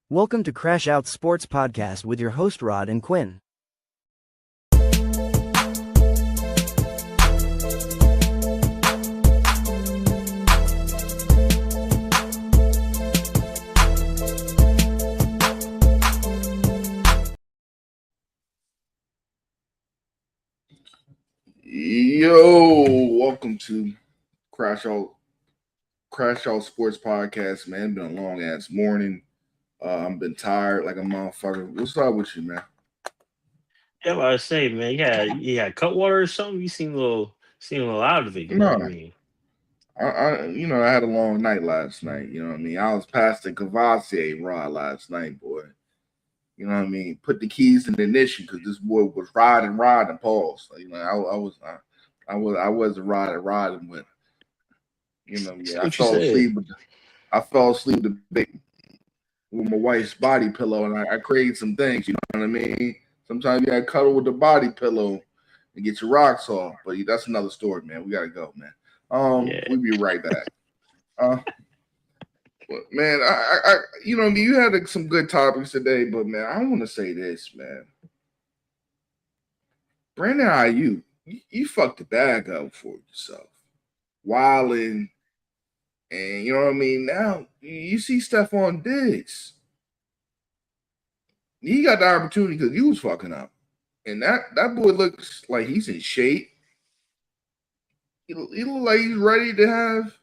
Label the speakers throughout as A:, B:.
A: Welcome to Crash Out Sports Podcast with your host Rod and Quinn.
B: Yo, welcome to Crash Out Sports Podcast, man. Been a long ass morning. I've been tired like a motherfucker. What's up with you, man?
C: Yeah, what I say, man. You had cut water or something. You seem a little out of it. You know what I
B: No,
C: mean?
B: I had a long night last night. You know what I mean? I was past the Cavassier rod last night, boy. You know what I mean? Put the keys in the ignition because this boy was riding, pause. I wasn't riding with.
C: See
B: I
C: what you
B: fell
C: said.
B: asleep with the big with my wife's body pillow, and I create some things. You know what I mean? Sometimes you gotta cuddle with the body pillow and get your rocks off. But that's another story, man. We gotta go, man.
C: Yeah.
B: We'll be right back. Uh, man, you know what I mean? You had some good topics today, but man, I want to say this, man. Brandon Ayuk, you fucked the bag up for yourself, wilding, and you know what I mean. Now you see Stefon Diggs. He got the opportunity because you was fucking up. And that boy looks like he's in shape. He look like he's ready to have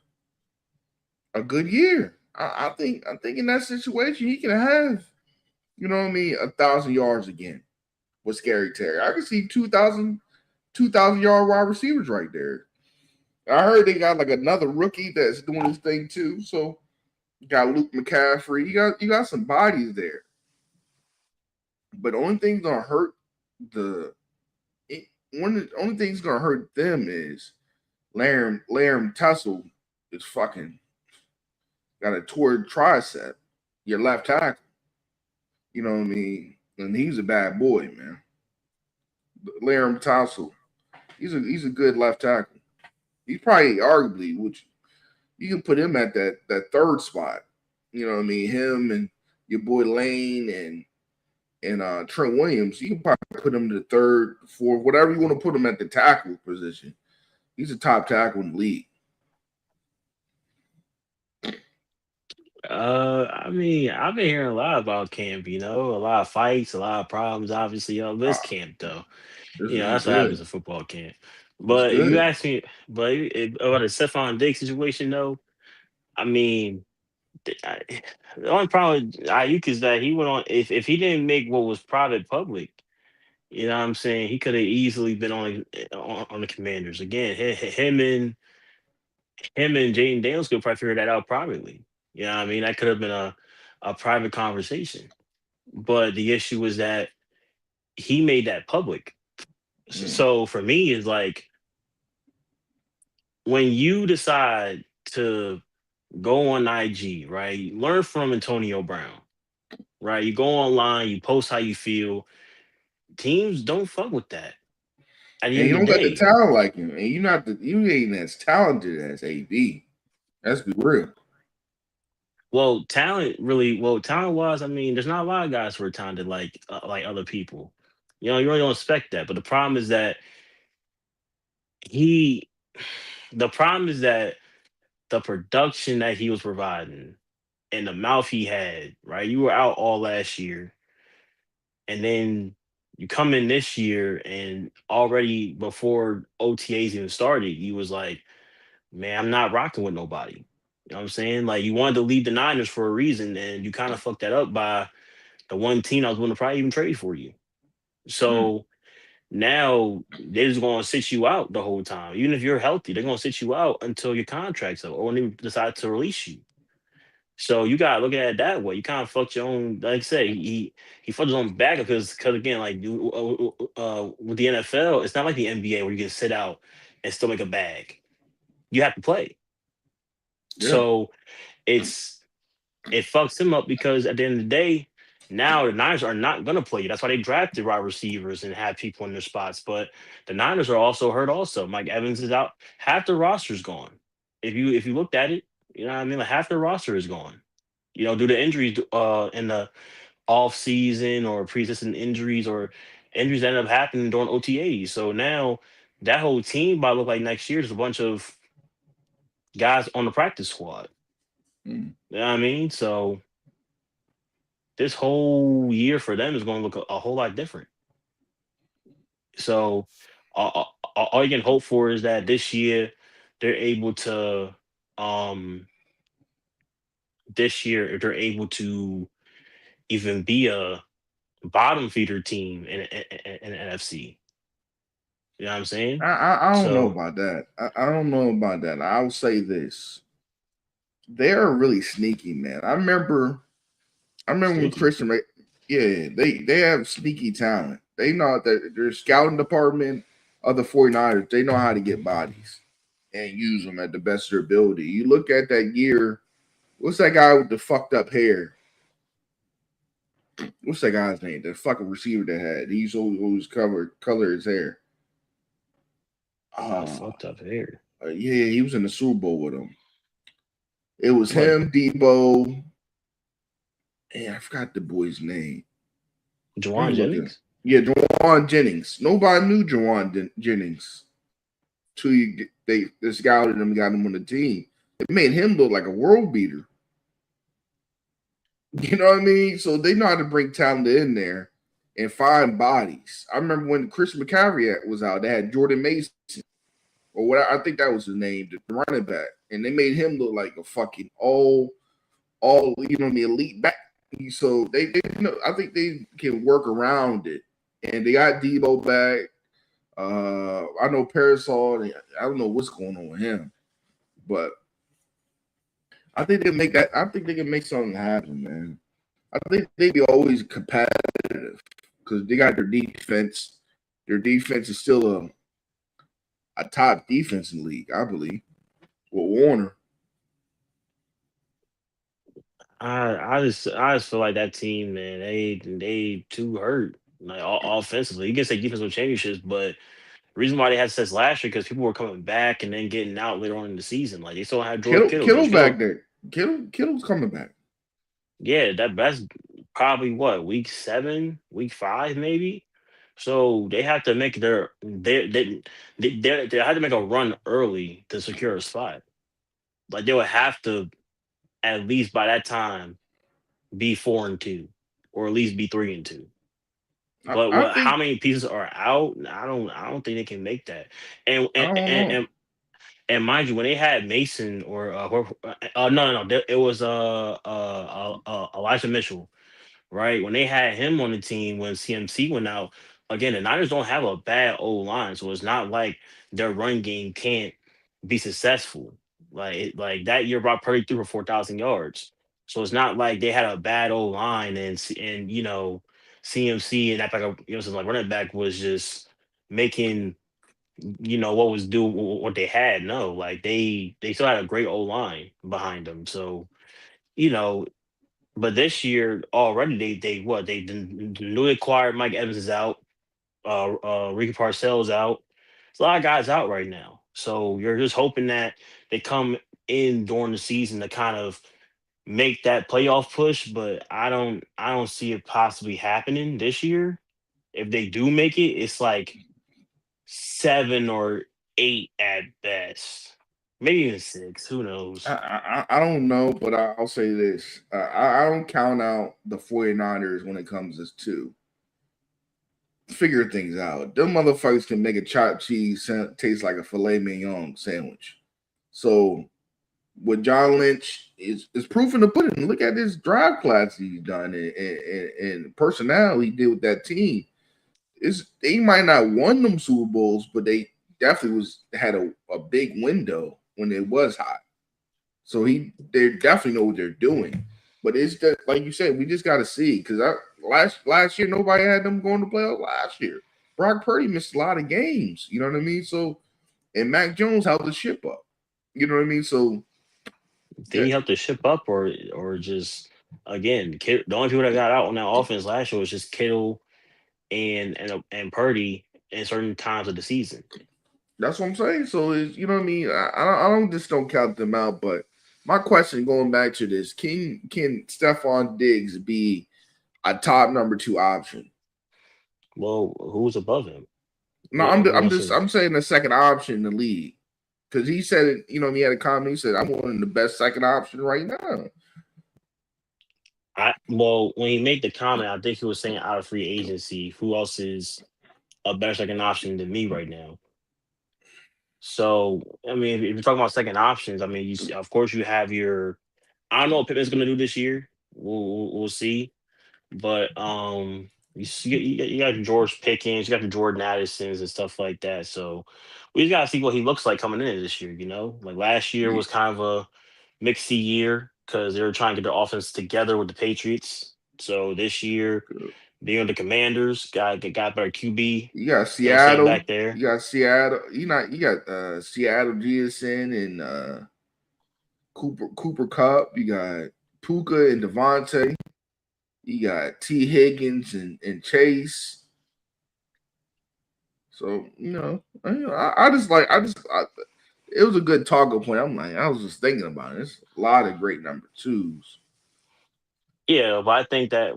B: a good year. I think in that situation he can have, you know what I mean, 1,000 yards again with Scary Terry. I can see 2,000 yard wide receivers right there. I heard they got like another rookie that's doing this thing too. So you got Luke McCaffrey. You got some bodies there. But the only thing gonna hurt the one of the only thing's gonna hurt them is Laram Tussle is fucking got a torn tricep, your left tackle. You know what I mean? And he's a bad boy, man. Laram Tussle, he's a good left tackle. He's probably arguably, which you can put him at that third spot. You know what I mean? Him and your boy Lane and Trent Williams. You can probably put him to the third, fourth, whatever you want to put him at the tackle position. He's a top tackle in the league.
C: I mean, I've been hearing a lot about camp. A lot of fights, a lot of problems. Obviously, this
B: Uh,
C: camp though.
B: it's
C: That's what happens
B: good.
C: at football camp.
B: It's
C: But if you
B: good.
C: ask me, about the Stefon Diggs situation though, I mean, the only problem with Ayuk is that he went on. If he didn't make what was private public. You know what I'm saying? He could have easily been on the Commanders again. Him and Jaden Daniels could probably figure that out privately. You know what I mean? That could have been a private conversation. But the issue was that he made that public.
B: Mm.
C: So for me, it's like when you decide to go on IG, right? Learn from Antonio Brown, right? You go online, you post how you feel. Teams don't fuck with that at the
B: And
C: end
B: you
C: of the
B: don't got the
C: day.
B: talent like him. And you ain't as talented as AB. Let's be real.
C: Talent wise, I mean, there's not a lot of guys who are talented like other people. You really don't expect that. But he, the problem is that the production that he was providing and the mouth he had, right? You were out all last year, and then you come in this year, and already before OTAs even started, you was like, man, I'm not rocking with nobody. You know what I'm saying? Like you wanted to leave the Niners for a reason, and you kind of fucked that up by the one team I was going to probably even trade for you.
B: Mm.
C: So now they're just going to sit you out the whole time. Even if you're healthy, they're going to sit you out until your contract's up or when they decide to release you. So you gotta look at it that way. You kind of fucked your own. Like I say, he fucked his own back because again, with the NFL, it's not like the NBA where you can sit out and still make a bag. You have to play.
B: Yeah.
C: So it's it fucks him up because at the end of the day, now the Niners are not gonna play you. That's why they drafted wide receivers and have people in their spots. But the Niners are also hurt. Also, Mike Evans is out. Half the roster's gone. If you looked at it, you know what I mean. Like half the roster is gone. due to injuries in the off season or pre-existing injuries or injuries that end up happening during OTAs. So now that whole team, by look like next year, is a bunch of guys on the practice squad.
B: Mm.
C: You know what I mean? So this whole year for them is going to look a whole lot different. So all you can hope for is that this year they're able to, um, this year if they're able to even be a bottom feeder team in the NFC. You know what I'm saying?
B: I don't know
C: So
B: about that. I don't know about that. I'll say this: they're really sneaky, man. I remember when
C: sneaky.
B: yeah, they have sneaky talent. They know that their scouting department of the 49ers, they know how to get bodies and use them at the best of their ability. You look at that year, what's that guy with the fucked up hair? What's that guy's name? The fucking receiver that had. He used to always color his hair.
C: Got
B: Uh,
C: fucked up here.
B: yeah, he was in the Super Bowl with him. It was
C: What?
B: him, Debo, and I forgot the boy's name. Let me
C: Jawan
B: look at it.
C: Jennings?
B: Yeah, Jawan Jennings. Nobody knew Jennings till they scouted him and got him on the team. It made him look like a world beater. You know what I mean? So they know how to bring talent in there and find bodies. I remember when Chris McCaffrey was out, they had Jordan Mason or what I think that was his name, the running back, and they made him look like a fucking all the elite back. So they I think they can work around it, and they got Debo back. I know Parasol. I don't know what's going on with him, but I think they make that. I think they can make something happen, man. I think they be always competitive because they got their defense. Their defense is still a top defense in the league, I believe. With Warner,
C: I just feel like that team, man, they too hurt. Like offensively. You can say defensive championships, but the reason why they had success last year because people were coming back and then getting out later on in the season. Like they still had George Kittle.
B: Kittle's
C: George
B: back
C: Kittle,
B: there. Kittle's coming back.
C: yeah, that's probably what, week 7, week 5, maybe. So they have to make they had to make a run early to secure a spot. Like they would have to at least by that time be 4-2, or at least be 3-2. But
B: I
C: what? How
B: think
C: many pieces are out? I don't think they can make that. And
B: I
C: and
B: don't
C: and,
B: know.
C: and, and mind you, when they had Mason or no, it was Elijah Mitchell, right? When they had him on the team when CMC went out, again, the Niners don't have a bad O line, so it's not like their run game can't be successful. Like that year, Brock Purdy threw for 4,000 yards, so it's not like they had a bad O line and CMC and that like like running back was just making what was due what they had. No, like they still had a great O line behind them, so you know but this year already they newly acquired Mike Evans is out, Ricky Parcells out. There's a lot of guys out right now. So you're just hoping that they come in during the season to kind of make that playoff push, but I don't see it possibly happening this year. If they do make it, it's like 7 or 8 at best. Maybe even 6. Who knows?
B: I don't know, but I'll say this: I don't count out the 49ers when it comes to two. Figure things out. Them motherfuckers can make a chopped cheese taste like a filet mignon sandwich. So with John Lynch is proof in the pudding. Look at this drive class he's done and personnel he did with that team. They might not won them Super Bowls, but they definitely had a big window when it was hot. So they definitely know what they're doing. But it's just like you said, we just got to see because last year nobody had them going to playoffs last year. Brock Purdy missed a lot of games. You know what I mean? So and Mac Jones held the ship up. You know what I mean? So
C: Did
B: that
C: he help to ship up or just again, the only people that got out on that offense last year was just Kittle and Purdy in certain times of the season.
B: that's what I'm saying. So is you know what I mean? I don't just don't count them out, but My question going back to this: Can Stefon Diggs be a top number two option?
C: Well, who's above him?
B: No,
C: Who wants to?
B: I'm saying the second option in the league because he said it. You know, he had a comment. He said, "I'm one of the best second option right now."
C: When he made the comment, I think he was saying out of free agency, who else is a better second option than me right now? So, I mean, if you're talking about second options, I mean, of course you have your. I don't know what Pittman's going to do this year. We'll see. But you got George Pickens, you got the Jordan Addisons and stuff like that. So we just got to see what he looks like coming in this year. Like last year was kind of a mixy year because they were trying to get their offense together with the Patriots. So this year, being with the Commanders, got better QB.
B: You got
C: You know, staying
B: Seattle.
C: back there.
B: You got Seattle. You got Seattle Giason and Cooper Cup. You got Puka and Devontae. You got T. Higgins and Chase. So I just like it was a good talking point. I was just thinking about it. There's a lot of great number twos.
C: Yeah, but I think that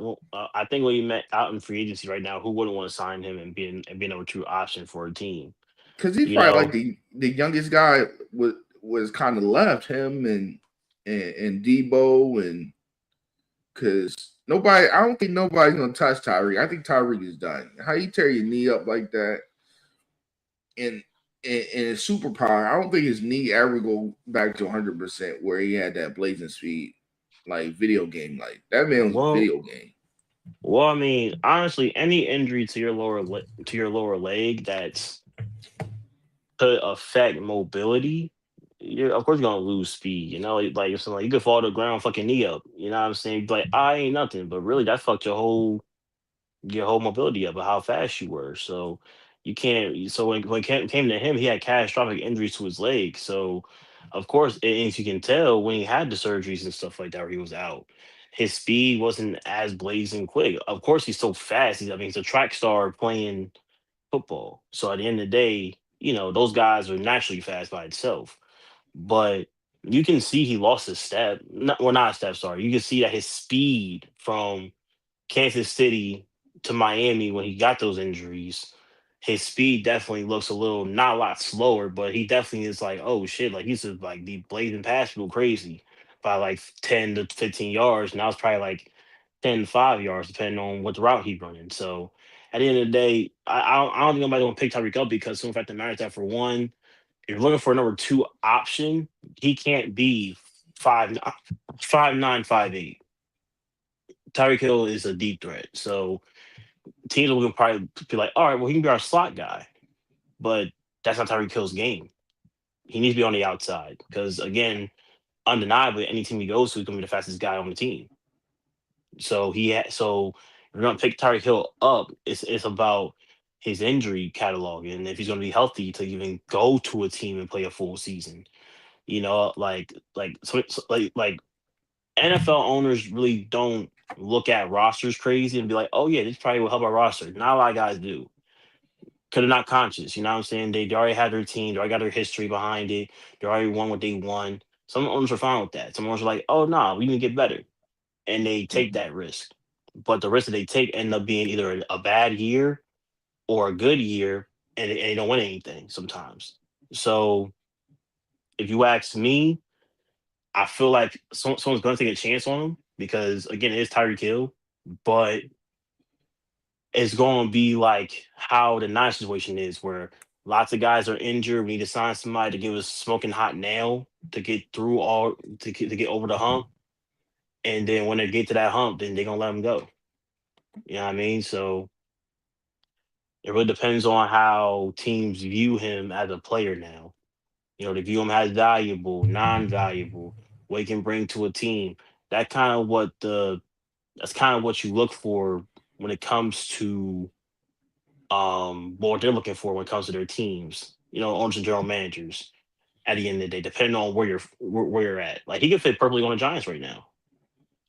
C: I think when you met out in free agency right now, who wouldn't want to sign him and be a number two option for a team?
B: Because he's
C: You
B: probably like
C: know,
B: the youngest guy was kind of left him and Debo and because nobody I don't think nobody's gonna touch Tyreek. I think Tyreek is done. How you tear your knee up like that and his superpower, I don't think his knee ever go back to 100% where he had that blazing speed, like video game. Like that man was a
C: well,
B: video game.
C: I mean, honestly, any injury to your to your lower leg that's could affect mobility, you're of course you're gonna lose speed. Like if something like you could fall to the ground, fucking knee up. You know what I'm saying? But I ain't nothing. But really, that fucked your whole mobility up of how fast you were. So you can't. So when it came to him, he had catastrophic injuries to his leg. So of course, and if you can tell when he had the surgeries and stuff like that, where he was out, his speed wasn't as blazing quick. Of course, he's so fast. I mean, he's a track star playing football. So at the end of the day, those guys are naturally fast by itself. But you can see he lost his step. Not a step. Sorry, you can see that his speed from Kansas City to Miami when he got those injuries, his speed definitely looks a little not a lot slower, but he definitely is like, oh shit, like he's just like be blazing past people crazy by like 10 to 15 yards. Now it's probably like 10 to 5 yards, depending on what the route he's running. So at the end of the day, I don't think nobody gonna pick Tyreek up because the fact of the matter is that for one, if you're looking for a number two option, he can't be 5'9", 5'8". Tyreek Hill is a deep threat. So teams will probably be like, all right, well, he can be our slot guy, but that's not Tyreek Hill's game. He needs to be on the outside because, again, undeniably, any team he goes to, he's going to be the fastest guy on the team. So if you're going to pick Tyreek Hill up, it's about his injury catalog and if he's going to be healthy to even go to a team and play a full season. Like NFL owners really don't look at rosters crazy and be like, oh yeah, this probably will help our roster. Not a lot of guys do. Because they're not conscious. You know what I'm saying? They already had their team, they already got their history behind it, they already won what they won. Some owners are fine with that. Some owners are like, oh nah, we need to get better. And they take
B: Mhm.
C: that risk. But the risk that they take end up being either a bad year or a good year, and they don't win anything sometimes. So if you ask me, I feel like someone's going to take a chance on him because again, it is Tyreek Hill, but it's going to be like how the Niners situation is, where lots of guys are injured. We need to sign somebody to give us smoking hot nail to get through to get over the hump, and then when they get to that hump, then they're gonna let them go. You know what I mean? So it really depends on how teams view him as a player now. They view him as valuable, non-valuable, what he can bring to a team. That kind of what the That's kind of what you look for when it comes to what they're looking for when it comes to their teams. Owners and general managers. At the end of the day, depending on where you're at, like he could fit perfectly on the Giants right now.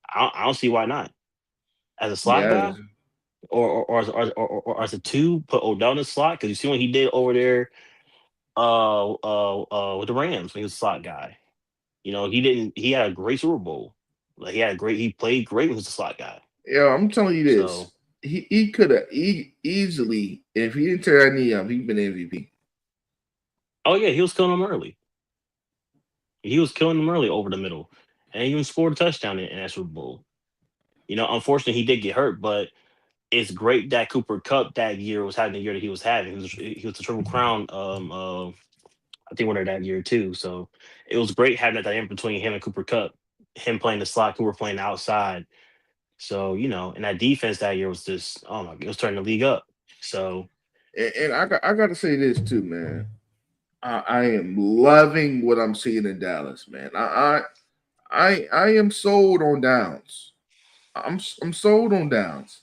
C: I don't see why not. As a slot
B: Yeah,
C: guy, or as a two, put Odell in the slot because you see what he did over there with the Rams when he was a slot guy. He had a great Super Bowl. Like he played great with the slot guy.
B: Yeah, I'm telling you this.
C: So,
B: He could have easily, if he didn't tear that knee up, he'd been MVP.
C: oh yeah, he was killing them early. He was killing them early over the middle, and he even scored a touchdown in that Super Bowl. Unfortunately, he did get hurt, but it's great that Cooper Cup that year was having the year that he was having. He was the Triple Crown I think winner that year too. So it was great having that dynamic between him and Cooper Cup, him playing the slot, Cooper playing the outside. So and that defense that year was just oh my, it was turning the league up. So
B: And I got to say this too, man. I am loving what I'm seeing in Dallas, man. I am sold on Downs. I'm sold on Downs.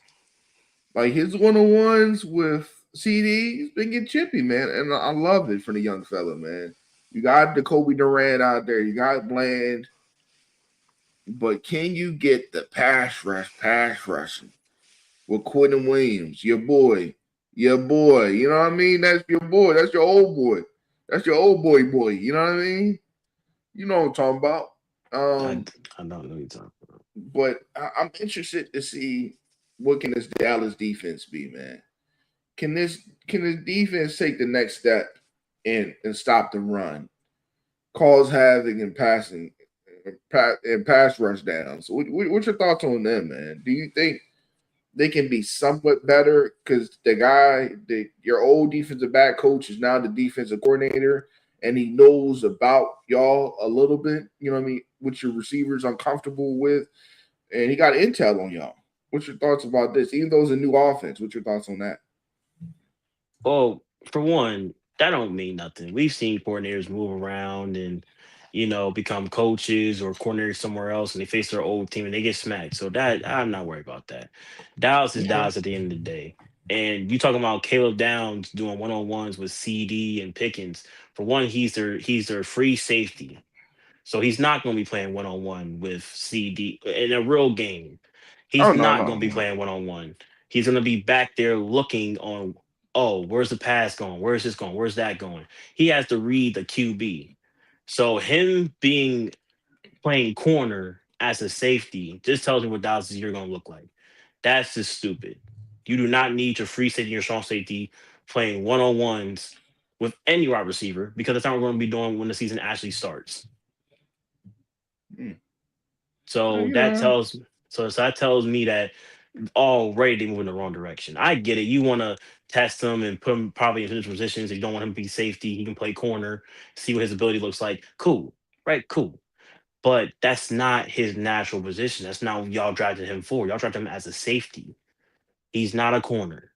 B: Like his 1-on-ones with CD, he's been getting chippy, man, and I love it for the young fella, man. You got the Kobe Durant out there, you got Bland, but can you get the pass rushing with Quentin Williams, your boy, your boy? You know what I mean? That's your boy. That's your old boy. That's your old boy. You know what I mean? You know what I'm talking about.
C: I
B: Um,
C: I don't know what you're talking about.
B: but I'm interested to see what can this Dallas defense be, man. Can this defense take the next step and stop the run, cause havoc in passing and pass rush downs? What's your thoughts on them, man? Do you think they can be somewhat better because your old defensive back coach is now the defensive coordinator and he knows about y'all a little bit, you know what I mean, what your receivers uncomfortable with, and he got intel on y'all. What's your thoughts about this? Even though it's a new offense, what's your thoughts on that?
C: Well, for one, that don't mean nothing. We've seen coordinators move around and become coaches or coordinators somewhere else, and they face their old team and they get smacked. So that I'm not worried about that. Dallas is
B: Okay.
C: Dallas at the end of the day. And you talking about Caleb Downs doing one-on-ones with CD and Pickens. For one, he's their free safety. So he's not going to be playing one on one with CD in a real game.
B: Oh
C: He's
B: no,
C: not
B: no,
C: going to be
B: no.
C: playing one on one. He's going to be back there looking on, oh, where's the pass going? Where's this going? Where's that going? He has to read the QB. So him being playing corner as a safety just tells me what Dallas is going to look like. That's just stupid. You do not need your free safety or strong safety playing one on ones with any wide receiver because that's not what we're going to be doing when the season actually starts.
B: Mm.
C: So
B: You
C: that
B: know,
C: tells so that tells me that already they move in the wrong direction. I get it. You want to test him and put him probably in different positions. If you don't want him to be safety, he can play corner, see what his ability looks like. Cool. Right, cool. But that's not his natural position. That's not what y'all drafted him for. Y'all drafted him as a safety. He's not a corner.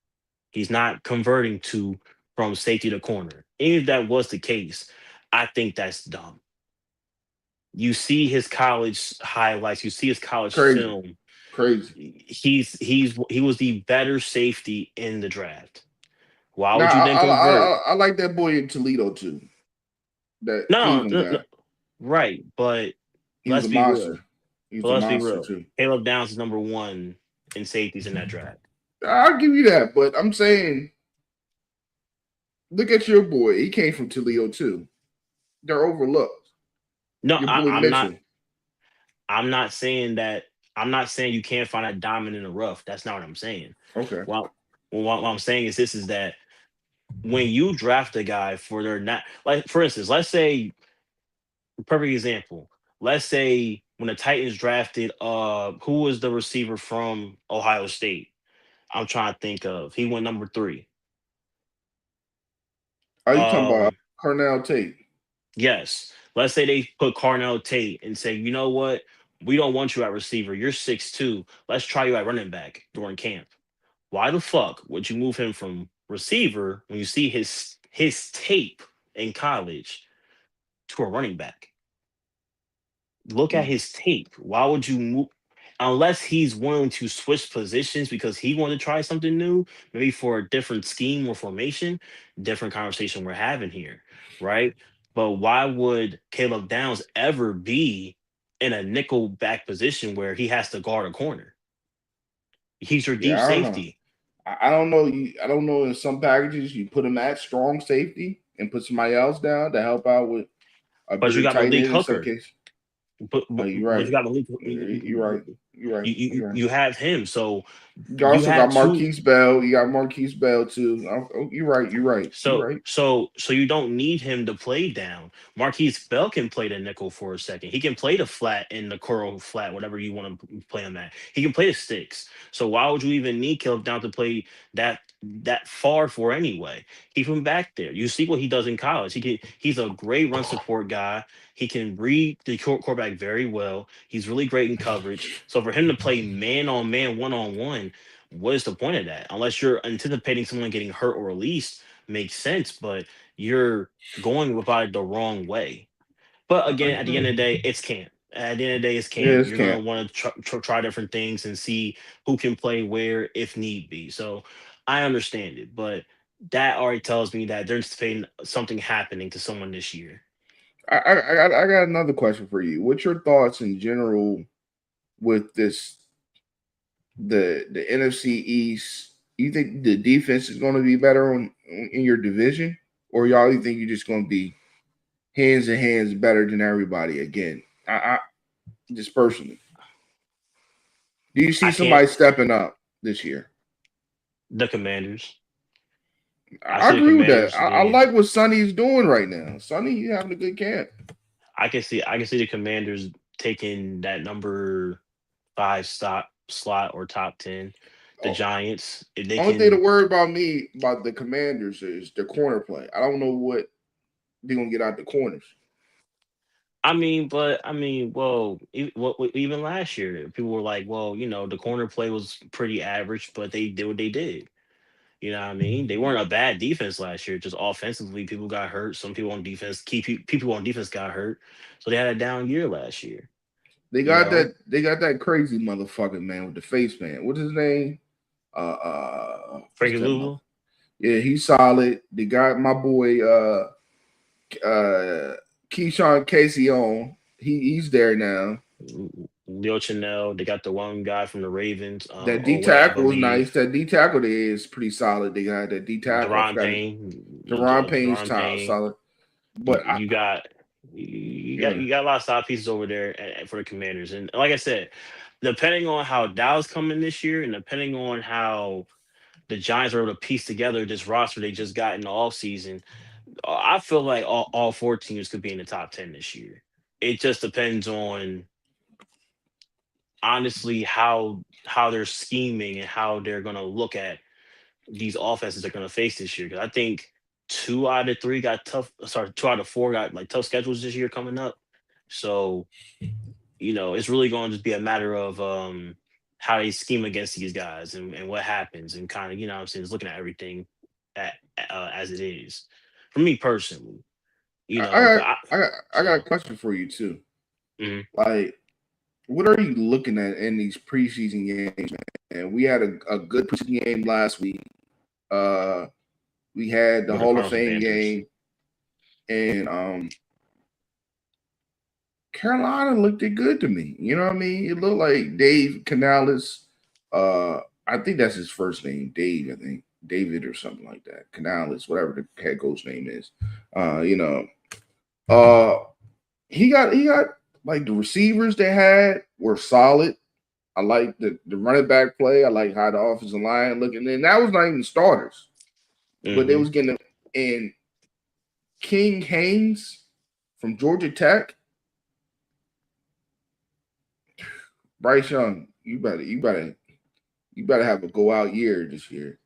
C: He's not converting to from safety to corner. If that was the case, I think that's dumb. You see his college highlights, you see his college
B: crazy,
C: film.
B: crazy.
C: He was the better safety in the draft. Why
B: Now
C: would you then convert?
B: I like that boy in Toledo too. That
C: No,
B: Cleveland
C: no, no,
B: guy.
C: right, but
B: He was
C: let's
B: a
C: be real.
B: monster. He was
C: But
B: a
C: let's be
B: monster
C: real.
B: too.
C: Caleb Downs is number one in safeties in that draft.
B: I'll give you that, but I'm saying, look at your boy. He came from Toledo too. They're overlooked.
C: No,
B: Your boy
C: I'm not.
B: Mitchell.
C: I'm not saying that. I'm not saying you can't find a diamond in the rough. That's not what I'm saying.
B: Okay.
C: Well, what I'm saying is this: is that when you draft a guy for their not like, for instance, let's say perfect example. Let's say when the Titans drafted who was the receiver from Ohio State? I'm trying to think of. He went number 3.
B: Are you talking about
C: Um
B: Cornell Tate?
C: yes. Let's say they put Carnell Tate and say, "You know what? We don't want you at receiver. You're 6'2". Let's try you at running back during camp." Why the fuck would you move him from receiver when you see his tape in college to a running back? Look at
B: Mm.
C: his tape. Why would you move unless he's willing to switch positions because he wanted to try something new, maybe for a different scheme or formation, different conversation we're having here, right? But why would Caleb Downs ever be in a nickel back position where he has to guard a corner? He's your deep
B: Yeah, I don't know.
C: safety.
B: I don't know. I don't know. In some packages, you put him at strong safety and put somebody else down to help out with a
C: But you
B: bigger
C: got
B: tight
C: Malik
B: end in some
C: Hooker.
B: case.
C: but
B: You're
C: you
B: right.
C: got Malik.
B: You're right. You're right. You're right.
C: You have him, so
B: You
C: you
B: also
C: have
B: got
C: two.
B: Marquise Bell. You got Marquise Bell too. You're right. You're right. You're right.
C: So you don't need him to play down. Marquise Bell can play the nickel for a second. He can play the flat in the curl flat, whatever you want to play him at. He can play the sticks. So why would you even need Caleb down to play that far for anyway? Keep him back there. You see what he does in college. He's a great run support guy. He can read the quarterback very well. He's really great in coverage. So for him to play man on man, one on one, what is the point of that? Unless you're anticipating someone getting hurt or released, makes sense, but you're going about it the wrong way. But
B: I
C: again, at the end
B: agree.
C: of the day, it's camp. At the end of the day, it's
B: Yeah,
C: camp.
B: it's
C: You're gonna
B: camp.
C: want to try different things and see who can play where if need be. So I understand it, but that already tells me that there's been something happening to someone this year.
B: I got another question for you. What's your thoughts in general with the NFC East? You think the defense is going to be better in your division, or y'all you think you're just going to be hands and hands better than everybody again? I just personally, do you see
C: I can't.
B: somebody stepping up this year?
C: The Commanders. I
B: I
C: see the
B: agree with that.
C: Commanders
B: I
C: being.
B: like what Sonny's doing right now. Sonny, you having a good camp.
C: I can see the Commanders taking that number five slot or top 10. The
B: Oh,
C: Giants, if they
B: only thing to
C: can.
B: worry about me about the Commanders is the corner play. I don't know what they're gonna get out the corners.
C: Well, even last year, people were like, well, the corner play was pretty average, but they did what they did. You know what I mean? They weren't a bad defense last year. Just offensively, people got hurt. Some people on defense, people on defense got hurt, so they had a down year last year.
B: They
C: You
B: got
C: know,
B: that crazy motherfucker man with the face man. What's his name? What's
C: Frankie
B: that mother?
C: Louisville,
B: Yeah, he's solid. They got my boy Keyshawn Casey on. He's there now.
C: Leo Chanel. They got the one guy from the Ravens,
B: That D
C: or went, I
B: tackle was
C: believe,
B: nice. That D tackle there is pretty solid. They got that D tackle. I
C: Deron
B: forgot it.
C: Payne.
B: Deron Payne's
C: Deron
B: top
C: Payne.
B: solid.
C: You,
B: But
C: you got you got
B: yeah,
C: you got a lot of side pieces over there for the Commanders, and like I said, depending on how Dallas coming this year, and depending on how the Giants are able to piece together this roster they just got in the offseason, I feel like all four teams could be in the top 10 this year. It just depends on honestly how they're scheming and how they're gonna look at these offenses they're gonna face this year. Because I think 2 out of 3 got tough. Sorry, 2 out of 4 got like tough schedules this year coming up. So it's really going to just be a matter of how they scheme against these guys and what happens and kind of what I'm saying, just looking at everything at, as it is. For me personally,
B: I,
C: 'cause
B: I I got a
C: so
B: question for you too.
C: mhm.
B: Like, what are you looking at in these preseason games, man? We had a good preseason game last week. Uh, we had the
C: With the
B: Hall of
C: Cardinals and
B: Fame
C: Panthers.
B: game, and Carolina looked it good to me. You know what I mean? It looked like Dave Canales. I think that's his first name, Dave. I think David or something like that. Canales, whatever the head coach name is. Uh, you know, uh, he got like the receivers they had were solid. I like the running back play. I like how the offensive line looking. And that was not even starters, but they
C: Hmm.
B: was getting in King Haynes from Georgia Tech. Bryce Young, you better have a go out year this year.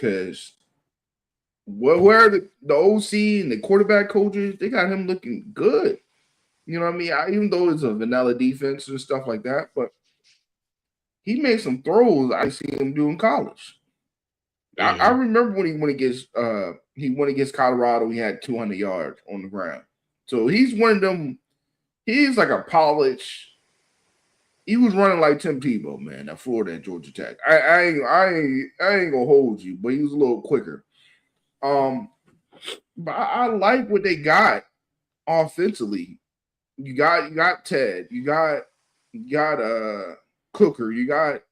B: Cause where the OC and the quarterback coaches, they got him looking good. You know what I mean? Even though it's a vanilla defense and stuff like that, but he made some throws I see him do in college. I
C: Hmm.
B: remember when he went against Colorado, he had 200 yards on the ground. So he's one of them. He's like a polished. He was running like Tim Tebow, man, at Florida and Georgia Tech. I ain't gonna hold you, but he was a little quicker. Um, but I like what they got offensively. You got Ted, you got Cooker, you got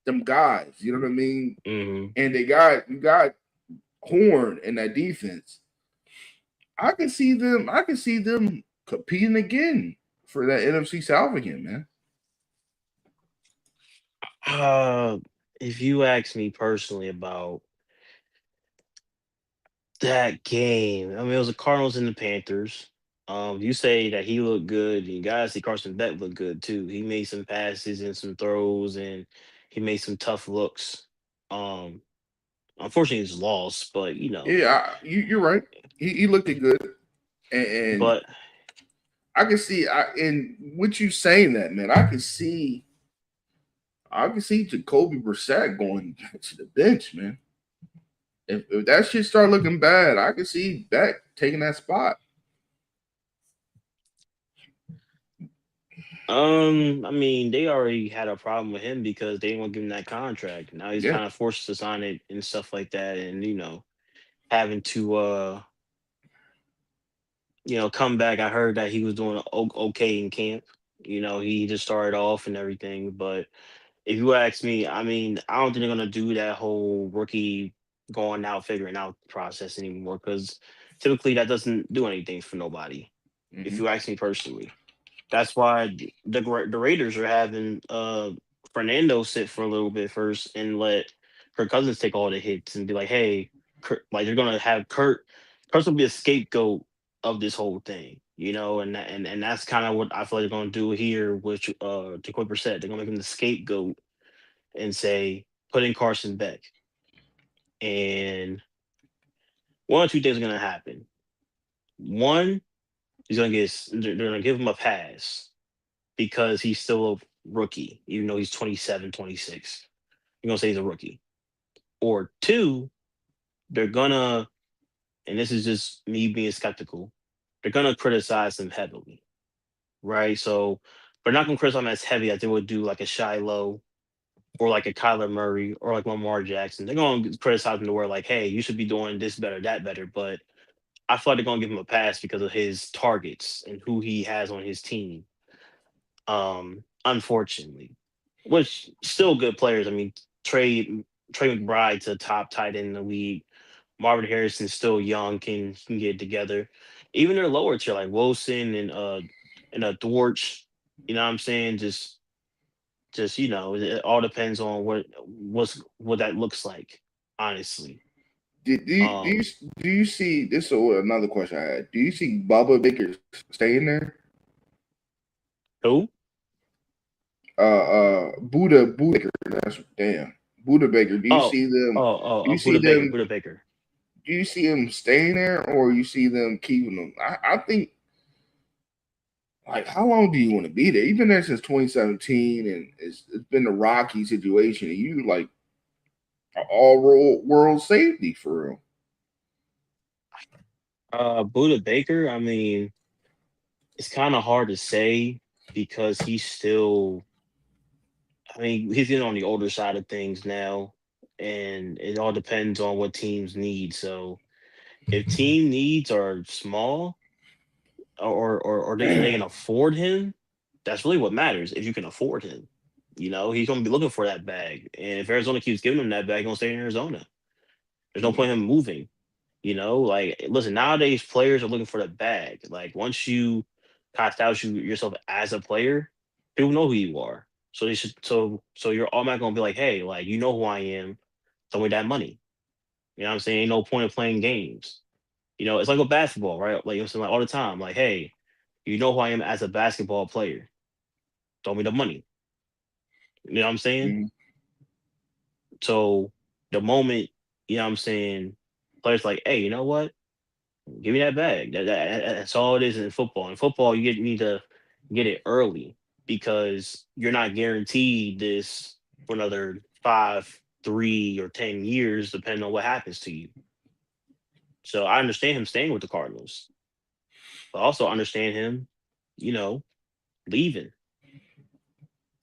B: them guys. You know what I mean?
C: Hmm.
B: And you got Horn in that defense. I can see them competing again for that NFC South again, man.
C: If you ask me personally about that game, I mean, it was the Cardinals and the Panthers. You say that he looked good. You guys see Carson Beck looked good too. He made some passes and some throws, and he made some tough looks. Um, Unfortunately, he's lost, but
B: Yeah, you're right. He looked it good, and
C: but
B: I can see. And with you saying that, man, I can see Jacoby Brissett going to the bench, man. If that shit start looking bad, I can see Beck taking that spot.
C: I mean, they already had a problem with him because they didn't want to give him that contract. Now he's
B: Yeah.
C: kind of forced to sign it and stuff like that, and having to come back. I heard that he was doing okay in camp. He just started off and everything. But if you ask me, I mean, I don't think they're gonna do that whole rookie going out figuring out process anymore because typically that doesn't do anything for nobody. If
B: Mm-hmm.
C: you ask me personally, that's why the Raiders are having Fernando sit for a little bit first and let Kirk Cousins take all the hits and be like, hey, Kurt, like they're gonna have Kurt's gonna be a scapegoat of this whole thing, and that's kind of what I feel like they're gonna do here with Jacoby Brissett. They're gonna make him the scapegoat and say put in Carson Beck, and one or two things are gonna happen. One, they're gonna give him a pass because he's still a rookie, even though he's 27, 26. You're gonna say he's a rookie. Or two, they're gonna, and this is just me being skeptical, they're gonna criticize him heavily, right? So they're not gonna criticize him as heavy as they would do like a Shiloh or like a Kyler Murray or like Lamar Jackson. They're gonna criticize him to where like, hey, you should be doing this better, that better. But I feel like they're gonna give him a pass because of his targets and who he has on his team. Unfortunately, which still good players. I mean, Trey McBride's a top tight end in the league. Marvin Harrison's still young, can get it together. Even their lower tier like Wilson and Dortch, you know what I'm saying? Just it all depends on what that looks like, honestly.
B: Do you
C: Um,
B: do you see this? Is another question I had. Do you see Bubba Baker staying there?
C: who?
B: Buddha Baker. That's damn Buddha Baker. Do you
C: Oh,
B: see them? Do you see
C: Buda Baker,
B: them?
C: Buda Baker.
B: Do you see him staying there, or you see them keeping him? I think like how long do you want to be there? You've been there since 2017, and it's been a rocky situation. And you like all world safety for real.
C: Buda Baker. I mean, it's kind of hard to say because he's still. I mean, he's getting on the older side of things now, and it all depends on what teams need. So, if team needs are small, or they can afford him, that's really what matters. If you can afford him, he's gonna be looking for that bag, and if Arizona keeps giving him that bag, he's gonna stay in Arizona. There's no point in him moving. Like listen, nowadays players are looking for the bag. Like once you cost out yourself as a player, people know who you are. So they should so you're automatically gonna be like, hey, like you know who I am, throw me that money. You know what I'm saying? Ain't no point in playing games. It's like with basketball, right? Like I'm saying like all the time, like, hey, you know who I am as a basketball player. Throw me the money. You know what I'm saying?
B: Mhm.
C: So the moment, you know what I'm saying, players like, hey, you know what? Give me that bag. That's all it is in football. In football, you need to get it early because you're not guaranteed this for another 5, 3, or 10 years, depending on what happens to you. So I understand him staying with the Cardinals, but also understand him, you know, leaving.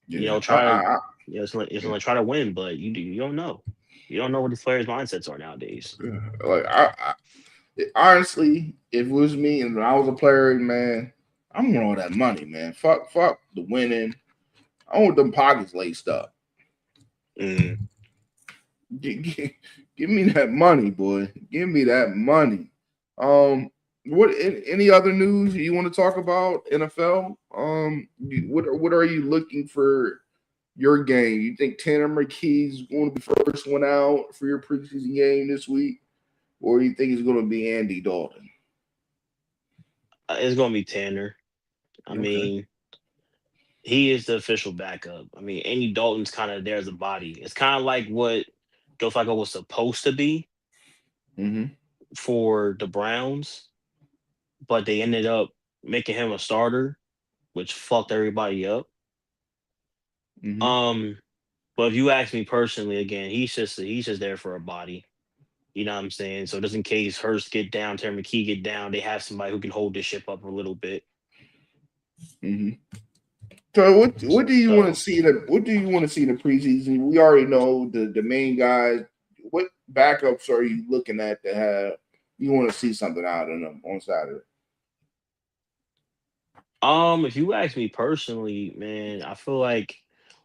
B: Yeah,
C: Try to,
B: yeah.
C: try to win, but you don't know. You don't know what these players' mindsets are nowadays.
B: Yeah. Like honestly, if it was me and I was a player, man, I want all that money, man. Fuck the winning. I want them pockets laced up.
C: Mm.
B: Give me that money, boy. Give me that money. Um, What any other news you want to talk about NFL? What are you looking for your game? You think Tanner McKee's going to be first one out for your preseason game this week, or you think it's going to be Andy Dalton?
C: It's gonna be Tanner. I
B: Okay.
C: mean, he is the official backup. I mean, Andy Dalton's kind of there as a body. It's kind of like what Joe Flacco was supposed to be
B: Mm-hmm.
C: for the Browns, but they ended up making him a starter, which fucked everybody up.
B: Mm-hmm.
C: Um, but if you ask me personally, again, he's just there for a body. You know what I'm saying? So just in case Hurst get down, Terry McKee get down, they have somebody who can hold this ship up a little bit.
B: Mm-hmm. So what do you want to
C: So
B: see in the preseason? We already know the main guys. What backups are you looking at to have you want to see something out of them on Saturday?
C: if you ask me personally, man, I feel like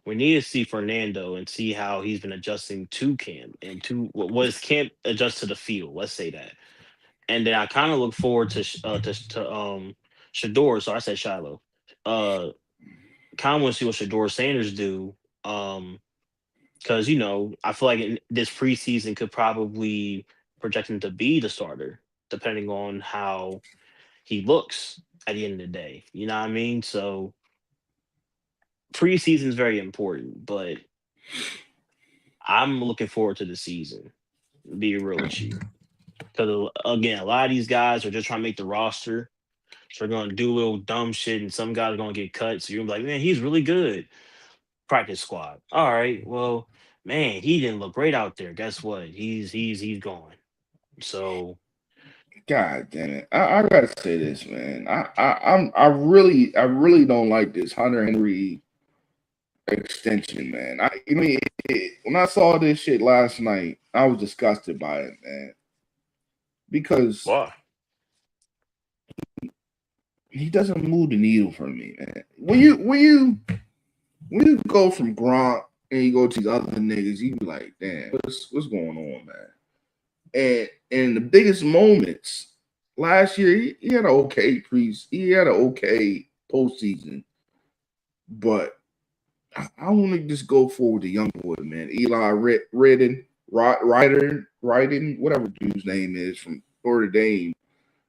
C: we need to see Fernando and see how he's been adjusting to Camp and to what was Camp adjust to the field. Let's say that, and then I kind of look forward to Shador. So I said Shiloh. Uh, kind of want to see what Shador Sanders do. Um, because I feel like this preseason could probably project him to be the starter, depending on how he looks at the end of the day. You know what I mean? So preseason is very important, but I'm looking forward to the season. Be real with you, because again, a lot of these guys are just trying to make the roster. So they're gonna do little dumb shit, and some guys are gonna get cut. So you're gonna be like, man, he's really good. Practice squad. All right, well, man, he didn't look great out there. Guess what? He's gone. So
B: God damn it! I gotta say this, man. I really don't like this Hunter Henry extension, man. When I saw this shit last night, I was disgusted by it, man, because
C: why?
B: he doesn't move the needle for me, man. When you go from Gronk and you go to these other niggas, you be like, damn, what's going on, man? And in the biggest moments last year, he had an okay he had an okay postseason, but I want to just go forward the young boy, man. Eli Redden, Ryden, whatever dude's name is from Notre Dame.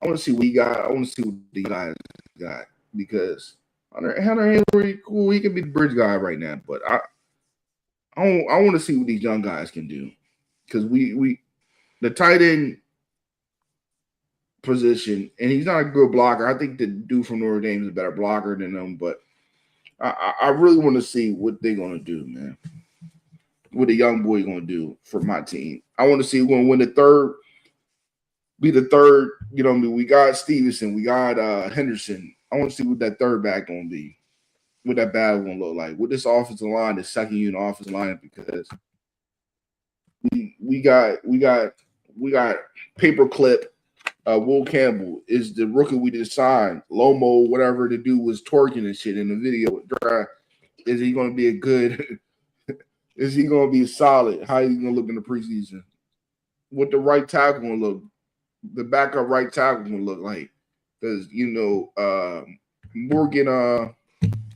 B: I want to see what he got. I want to see what the guys got because Hunter Henry, cool. He can be the bridge guy right now, but I want to see what these young guys can do because we the tight end position, and he's not a good blocker. I think the dude from Notre Dame is a better blocker than him, but I really want to see what they're gonna do, man. What the young boy gonna do for my team? I want to see who's gonna win be the third. You know, what I mean, we got Stevenson, we got Henderson. I want to see what that third back gonna be. What that battle gonna look like? What this offensive line, the second unit offensive line, because we got paperclip. Will Campbell is the rookie we just signed. Lomo, whatever the dude was twerking and shit in the video. Is he going to be a good? Is he going to be solid? How is he going to look in the preseason? What the right tackle going to look? The backup right tackle going to look like? Because Morgan.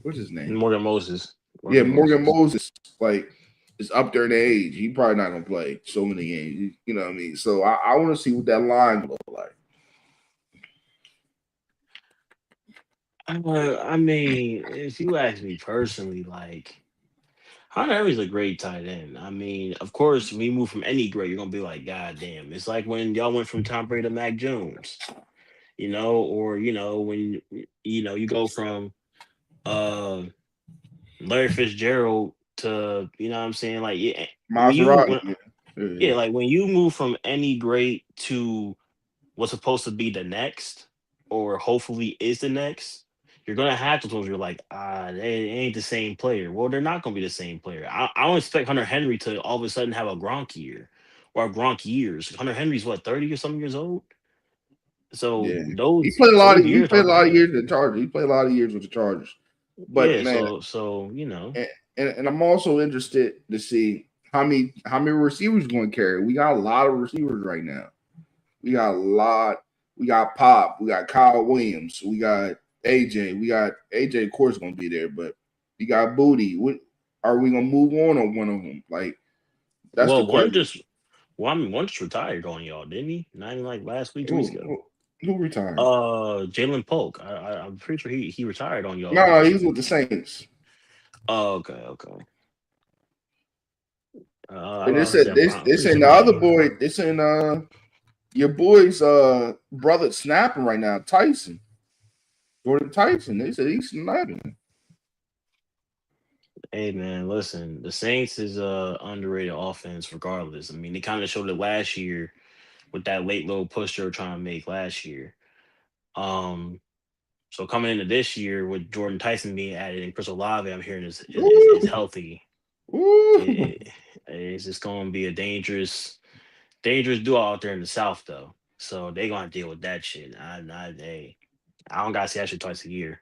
B: What's his name?
C: Morgan Moses.
B: Yeah,
C: Morgan
B: Morgan
C: Moses.
B: Moses. Like is up there in the age. He probably not going to play so many games. You know what I mean? So I want to see what that line look like.
C: I mean, if you ask me personally, like Hunter Henry's a great tight end. I mean, of course, when you move from any grade, you're gonna be like, God damn. It's like when y'all went from Tom Brady to Mac Jones, or when you go from uh Larry Fitzgerald to what I'm saying, like yeah, when you
B: Maserati.
C: when
B: Yeah.
C: yeah, like when you move from any great to what's supposed to be the next, or hopefully is the next, you're gonna have to you're like, they ain't the same player. Well, they're not gonna be the same player. I don't expect Hunter Henry to all of a sudden have a Gronk year or a Gronk years. Hunter Henry's what, 30 or something years old? So
B: Yeah, he
C: those
B: played a lot
C: those
B: of he
C: years
B: played a
C: aren't
B: lot of
C: there.
B: years with the Chargers. He played a lot of years with the Chargers. But
C: Yeah,
B: man,
C: so.
B: and I'm also interested to see how many receivers going to carry. We got a lot of receivers right now. We got a lot. We got Pop. We got Kyle Williams. We got AJ. We got AJ. Of course, gonna be there, but we got Booty. What are we gonna move on on one of them? Like that's the
C: Well, one
B: question.
C: just well, I mean, one just retired on y'all, didn't he? Not even like last week, 2 weeks
B: Who,
C: ago.
B: who, who retired?
C: Jalen Polk. I'm pretty sure he retired on y'all
B: No,
C: last
B: he's
C: year.
B: with the Saints.
C: Oh, okay, okay.
B: And
C: I said
B: this
C: I'm pretty
B: ain't
C: sure
B: the
C: he.
B: other boy. This ain't your boy's brother snapping right now. Tyson, Jordan Tyson. They said he's snapping.
C: Hey man, listen, the Saints is a underrated offense regardless. I mean, they kind of showed it last year with that late little push they were trying to make last year. Um, so coming into this year with Jordan Tyson being added and Chris Olave, I'm hearing is
B: Ooh,
C: healthy.
B: ooh.
C: It, it's just going to be a dangerous duo out there in the South though. So they gonna deal with that shit. I don't gotta see that shit twice a year.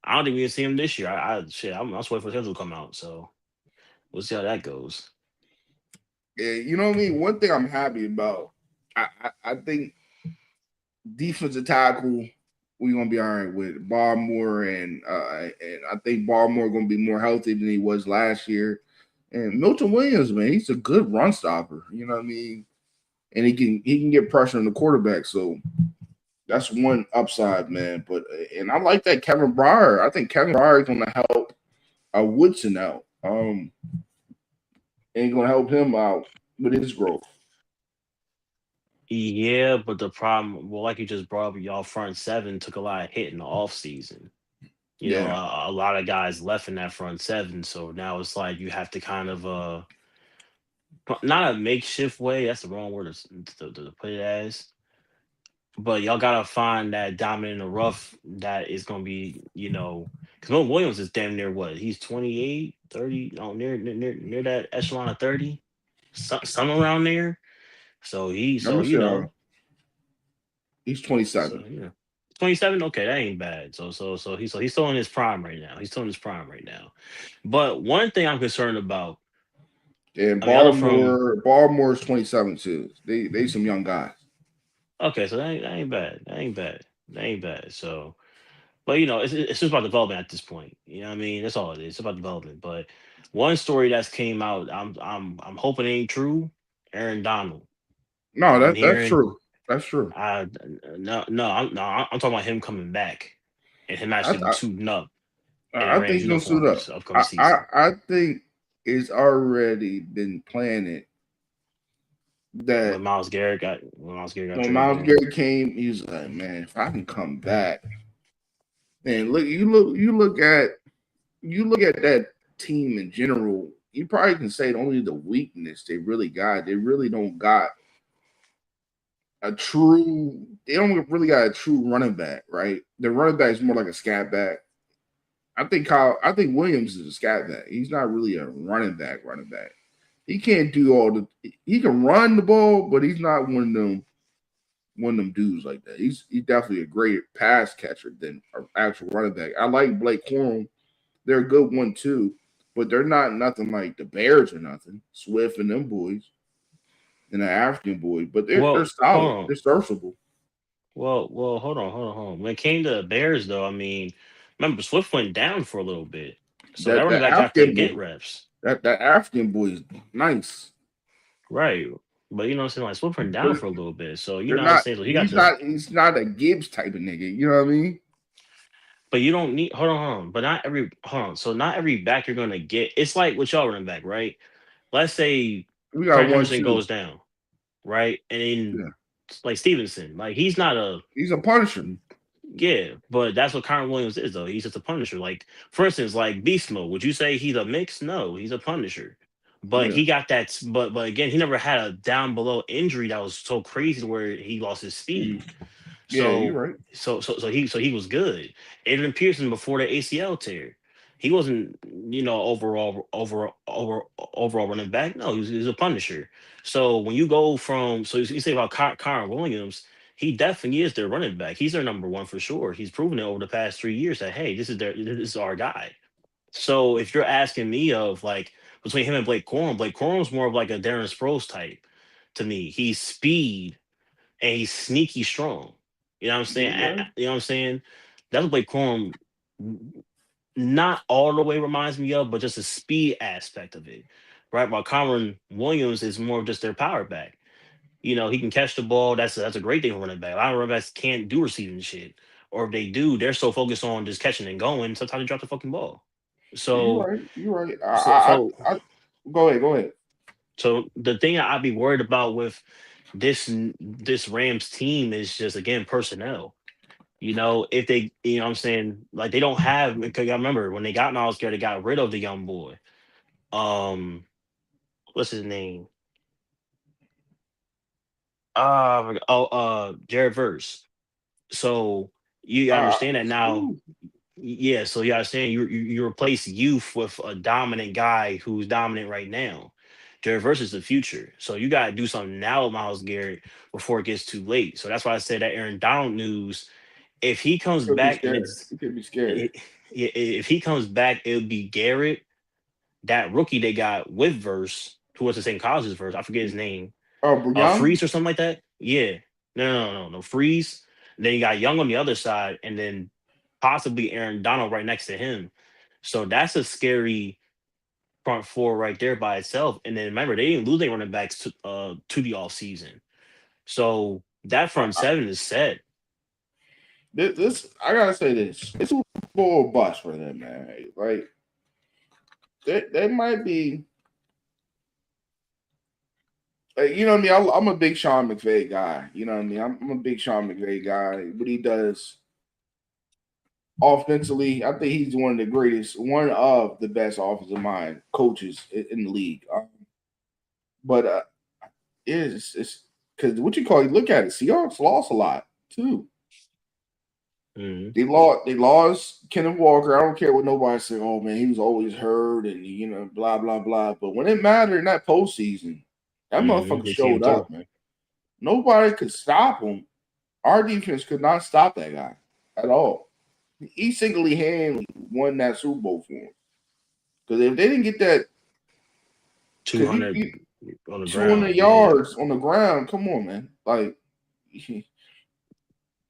C: I don't think we can see him this year. I'm just waiting for the schedule to come out. So we'll see how that goes.
B: Yeah, you know what I mean. One thing I'm happy about. I think defensive tackle we're gonna be all right with Barmore and I think Barmore gonna be more healthy than he was last year. And Milton Williams, man, he's a good run stopper. You know what I mean? And he can get pressure on the quarterback. So that's one upside, man. But and I like that Kevin Bryer. I think Kevin Bryer is gonna help Woodson out. And gonna help him out with his growth.
C: Yeah, but the problem, well, like you just brought up, y'all front seven took a lot of hit in the off season.
B: Yeah,
C: A lot of guys left in that front seven, so now it's like you have to kind of not a makeshift way. That's the wrong word to put it as. But y'all gotta find that diamond in the rough that is gonna be, because Will Williams is damn near what? He's 28, 30, oh, near that echelon of 30, some around there. So
B: I'm gonna say he's
C: so
B: 27.
C: 27. Okay, that ain't bad. So he's still in his prime right now. He's still in his prime right now. But one thing I'm concerned about,
B: And
C: I mean, I know from
B: Baltimore's 27 too. They some young guys.
C: okay, so that ain't bad. That ain't bad. That ain't bad. So, but it's just about development at this point. You know what I mean? That's all it is. It's about development. But one story that's came out, I'm hoping it ain't true. Aaron Donald.
B: No,
C: I'm
B: that's
C: hearing.
B: true. That's true.
C: I I'm talking about him coming back and him
B: I
C: actually
B: I,
C: suiting up in
B: I think
C: Rams
B: he's gonna suit up.
C: uniforms upcoming
B: I
C: season.
B: I think it's already been planted that
C: When Miles Garrett got
B: when
C: traded
B: Miles
C: there.
B: Garrett came, he was like, man, if I can come back, and you look at that team in general. You probably can say only the weakness they really got. They really don't got a true. They don't really got a true running back, right? The running back is more like a scat back. I think Williams is a scat back. He's not really a running back. Running back. He can't do all the. He can run the ball, but he's not one of them dudes like that. He's definitely a great pass catcher than an actual running back. I like Blake Corum. They're a good one too, but they're not nothing like the Bears or nothing. Swift and them boys and the African boys, but they're
C: Well, hold
B: solid.
C: on.
B: They're serviceable.
C: Hold on. When it came to the Bears, though, I mean, remember Swift went down for a little bit, so that
B: That
C: running
B: that
C: back got to
B: African
C: get
B: boy,
C: reps,
B: that African boy is nice.
C: right? But what I'm saying, like Swift went
B: But
C: down for a little bit, so
B: they're
C: what I'm
B: not.
C: saying. So he got
B: He's
C: the,
B: not. He's not a Gibbs type of nigga. You know what I mean?
C: but you don't need. Hold on. But not every. Hold on. So not every back you're gonna get. It's like with y'all running back, right? Let's say
B: We got
C: Craig
B: one
C: Henderson
B: two.
C: goes down, right, and then
B: Yeah,
C: like Stevenson, like he's not a.
B: he's a punisher.
C: Yeah, but that's what Kyron Williams is, though. He's just a punisher. Like, for instance, like Beast Mode. Would you say he's a mix? No, he's a punisher. But
B: Yeah,
C: he got that. But again, he never had a down below injury that was so crazy to where he lost his
B: mhm.
C: speed.
B: Yeah, you're
C: So
B: right.
C: he was good. Adrian Pearson before the ACL tear, he wasn't overall running back. No, he was a punisher. So when you go from you say about Kyron Williams, he definitely is their running back. He's their number one for sure. He's proven it over the past 3 years that hey, this is our guy. So if you're asking me of like between him and Blake Corum's more of like a Darren Sproles type to me. He's speed and he's sneaky strong. You know what I'm saying?
B: Yeah,
C: You know what I'm saying? That's what Blake Corum not all the way reminds me of, but just the speed aspect of it, right? While Cameron Williams is more of just their power back. He can catch the ball. That's a great thing for running back. A lot of running backs can't do receiving shit, or if they do, they're so focused on just catching and going. Sometimes they drop the fucking ball.
B: you're
C: So,
B: right. You're right.
C: so, so,
B: Go ahead. Go ahead.
C: so the thing I'd be worried about with this Rams team is just again personnel. If they, what I'm saying, like they don't have. Because I remember when they got Miles Garrett, they got rid of the young boy. Um, what's his name? Jared Verse. So you understand that now.
B: Ooh,
C: Yeah, so you understand you replace youth with a dominant guy who's dominant right now. Jared versus the future. So you gotta do something now with Miles Garrett before it gets too late. So that's why I said that Aaron Donald news. If he
B: it
C: comes
B: could be
C: back and
B: scary.
C: it's
B: It could be scary.
C: if he comes back, it would be Garrett, that rookie they got with Verse, who was the same college as Verse. I forget his name.
B: Oh, Young.
C: Freeze or something like that. Yeah. No. Freeze. Then you got Young on the other side, and then possibly Aaron Donald right next to him. So that's a scary front four right there by itself. And then remember, they didn't lose their running backs to the off season. So that
B: I,
C: front
B: I,
C: seven is set.
B: this I gotta say this. It's Super Bowl bust for them, man. Like they might be. You know what I mean? I'm a big Sean McVay guy. You know what I mean? I'm a big Sean McVay guy. What he does offensively, I think he's one of the best offensive mind coaches in the league. But it's because what you call you look at it, Seahawks lost a lot too.
C: Mhm.
B: They lost Kenneth Walker. I don't care what nobody said. Oh man, he was always hurt and blah blah blah. But when it mattered in that postseason, that motherfucker
C: They came
B: showed
C: through.
B: up, man. Nobody could stop him. Our defense could not stop that guy at all. He singly handedly won that Super Bowl for him. Because if they didn't get that,
C: Two
B: because
C: hundred on the
B: 200
C: ground. Yeah.
B: yards on the ground, come on, man. Like,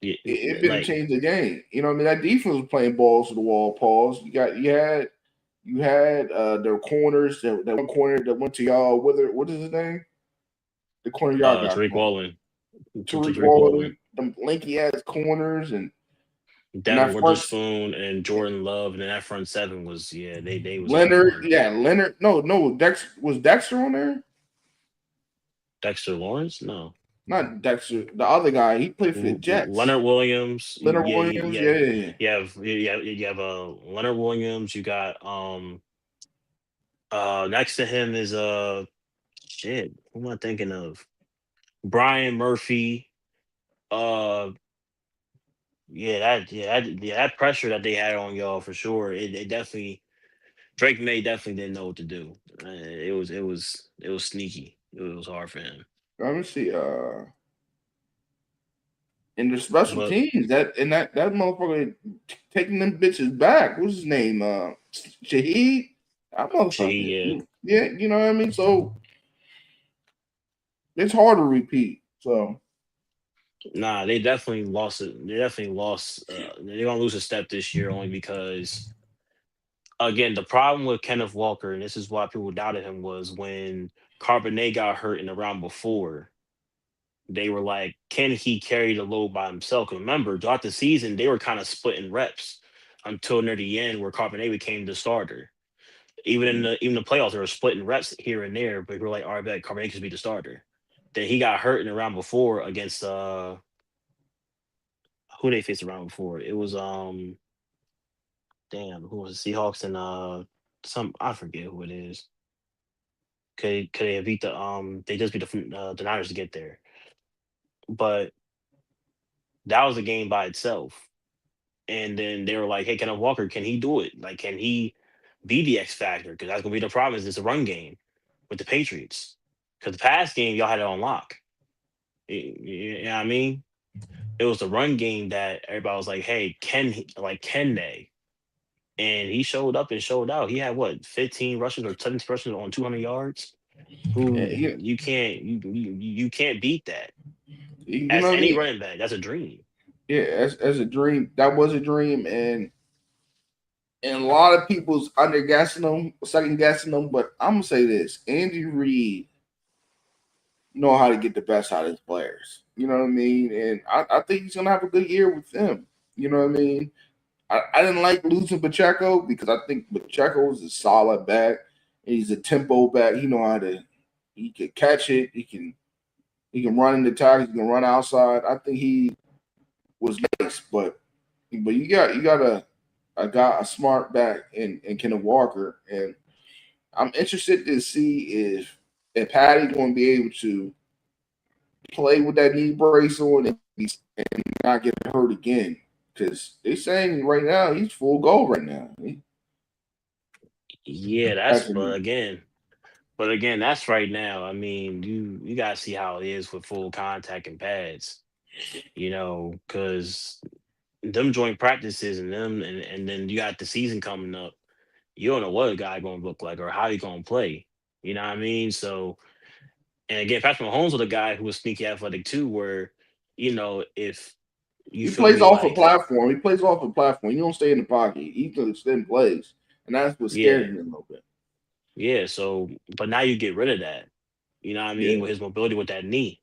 C: Yeah.
B: it been
C: Like
B: changed the game. You know what I mean? That defense was playing balls to the wall, pause. You had their corners, that one corner that went to y'all, what is his name? The corner y'all got
C: Tariq
B: from
C: Wallen.
B: Tariq
C: Tariq Wallen.
B: Wallen, them lanky ass corners and
C: Devin
B: that front
C: Witherspoon and Jordan Love, and then that front seven was, yeah, they was on
B: Leonard,
C: point.
B: yeah, Leonard. No, Dexter on there?
C: Dexter Lawrence? No.
B: Not Dexter, the other guy. He played for the Jets.
C: Leonard Williams.
B: Leonard Williams, yeah, yeah, yeah.
C: You have Leonard Williams. You got next to him is shit. Who am I thinking of? Brian Murphy. Uh that pressure that they had on y'all for sure. It definitely Drake May definitely didn't know what to do. It was sneaky. It was hard for him.
B: Let me see. In the special
C: But
B: teams, that motherfucker taking them bitches back. What's his name? Shaheed. That
C: Shaheed,
B: motherfucker.
C: yeah.
B: Yeah, you know what I mean. So it's hard to repeat. So
C: Nah, they definitely lost it. They definitely lost. They're gonna lose a step this year only because, again, the problem with Kenneth Walker, and this is why people doubted him, was when Carbonet got hurt in the round before. They were like, can he carry the load by himself? 'Cause remember, throughout the season, they were kind of splitting reps until near the end, where Carbonet became the starter. Even the playoffs, they were splitting reps here and there, but we were like, all right, bet Carbonet could be the starter. Then he got hurt in the round before against who they faced around before. It was damn, who was the Seahawks and some I forget who it is. Could they have beat they just beat the Niners to get there. But that was a game by itself. And then they were like, hey, Kenneth Walker, can he do it? Like, can he be the X factor? Because that's gonna be the problem is it's a run game with the Patriots. Because the past game, y'all had it on lock. You know what I mean? It was the run game that everybody was like, hey, can they? And he showed up and showed out. He had what, 15 rushes or 17 rushes on 200 yards. Who
B: yeah,
C: you can't beat that
B: you
C: as
B: know what I
C: any
B: mean.
C: running back. That's a dream.
B: Yeah, as a dream, that was a dream, and a lot of people's under guessing them, second guessing them. But I'm gonna say this: Andy Reid know how to get the best out of his players. You know what I mean? And I think he's gonna have a good year with them. You know what I mean? I didn't like losing Pacheco because I think Pacheco is a solid back. And he's a tempo back. He know how to. He can catch it. He can run in the tackles. He can run outside. I think he was nice, but you got a smart back in Kenneth Walker, and I'm interested to see if Patty going to be able to play with that knee brace on and not get hurt again. Because they're saying right now he's full go right now.
C: Yeah, that's
B: Patrick,
C: but again, that's right now. I mean, you gotta see how it is with full contact and pads. Because them joint practices and then you got the season coming up. You don't know what a guy gonna look like or how he gonna play. You know what I mean? So, and again, Patrick Mahomes was a guy who was sneaky athletic too, where if you
B: he
C: feel
B: plays
C: me,
B: off a
C: like,
B: platform. He plays off a platform. He don't stay in the pocket. He can extend plays, and that's what
C: yeah,
B: scared me a little bit.
C: yeah. So, but now you get rid of that. You know what I mean?
B: Yeah,
C: With his mobility with that knee.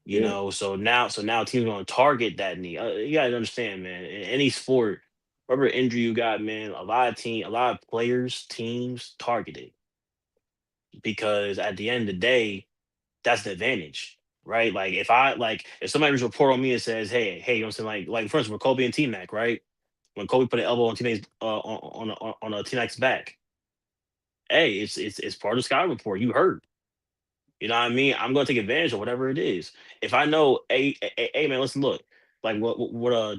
B: yeah.
C: So now teams gonna target that knee. You gotta understand, man. In any sport, whatever injury you got, man, a lot of players, teams target it because at the end of the day, that's the advantage, right? Like if somebody was report on me and says, hey, you know what I'm saying? Like for instance, with Kobe and T Mac, right? When Kobe put an elbow on teammates on a T Mac's back, hey, it's part of the sky report. You hurt. You know what I mean? I'm gonna take advantage of whatever it is. If I know, hey man, listen, look, like what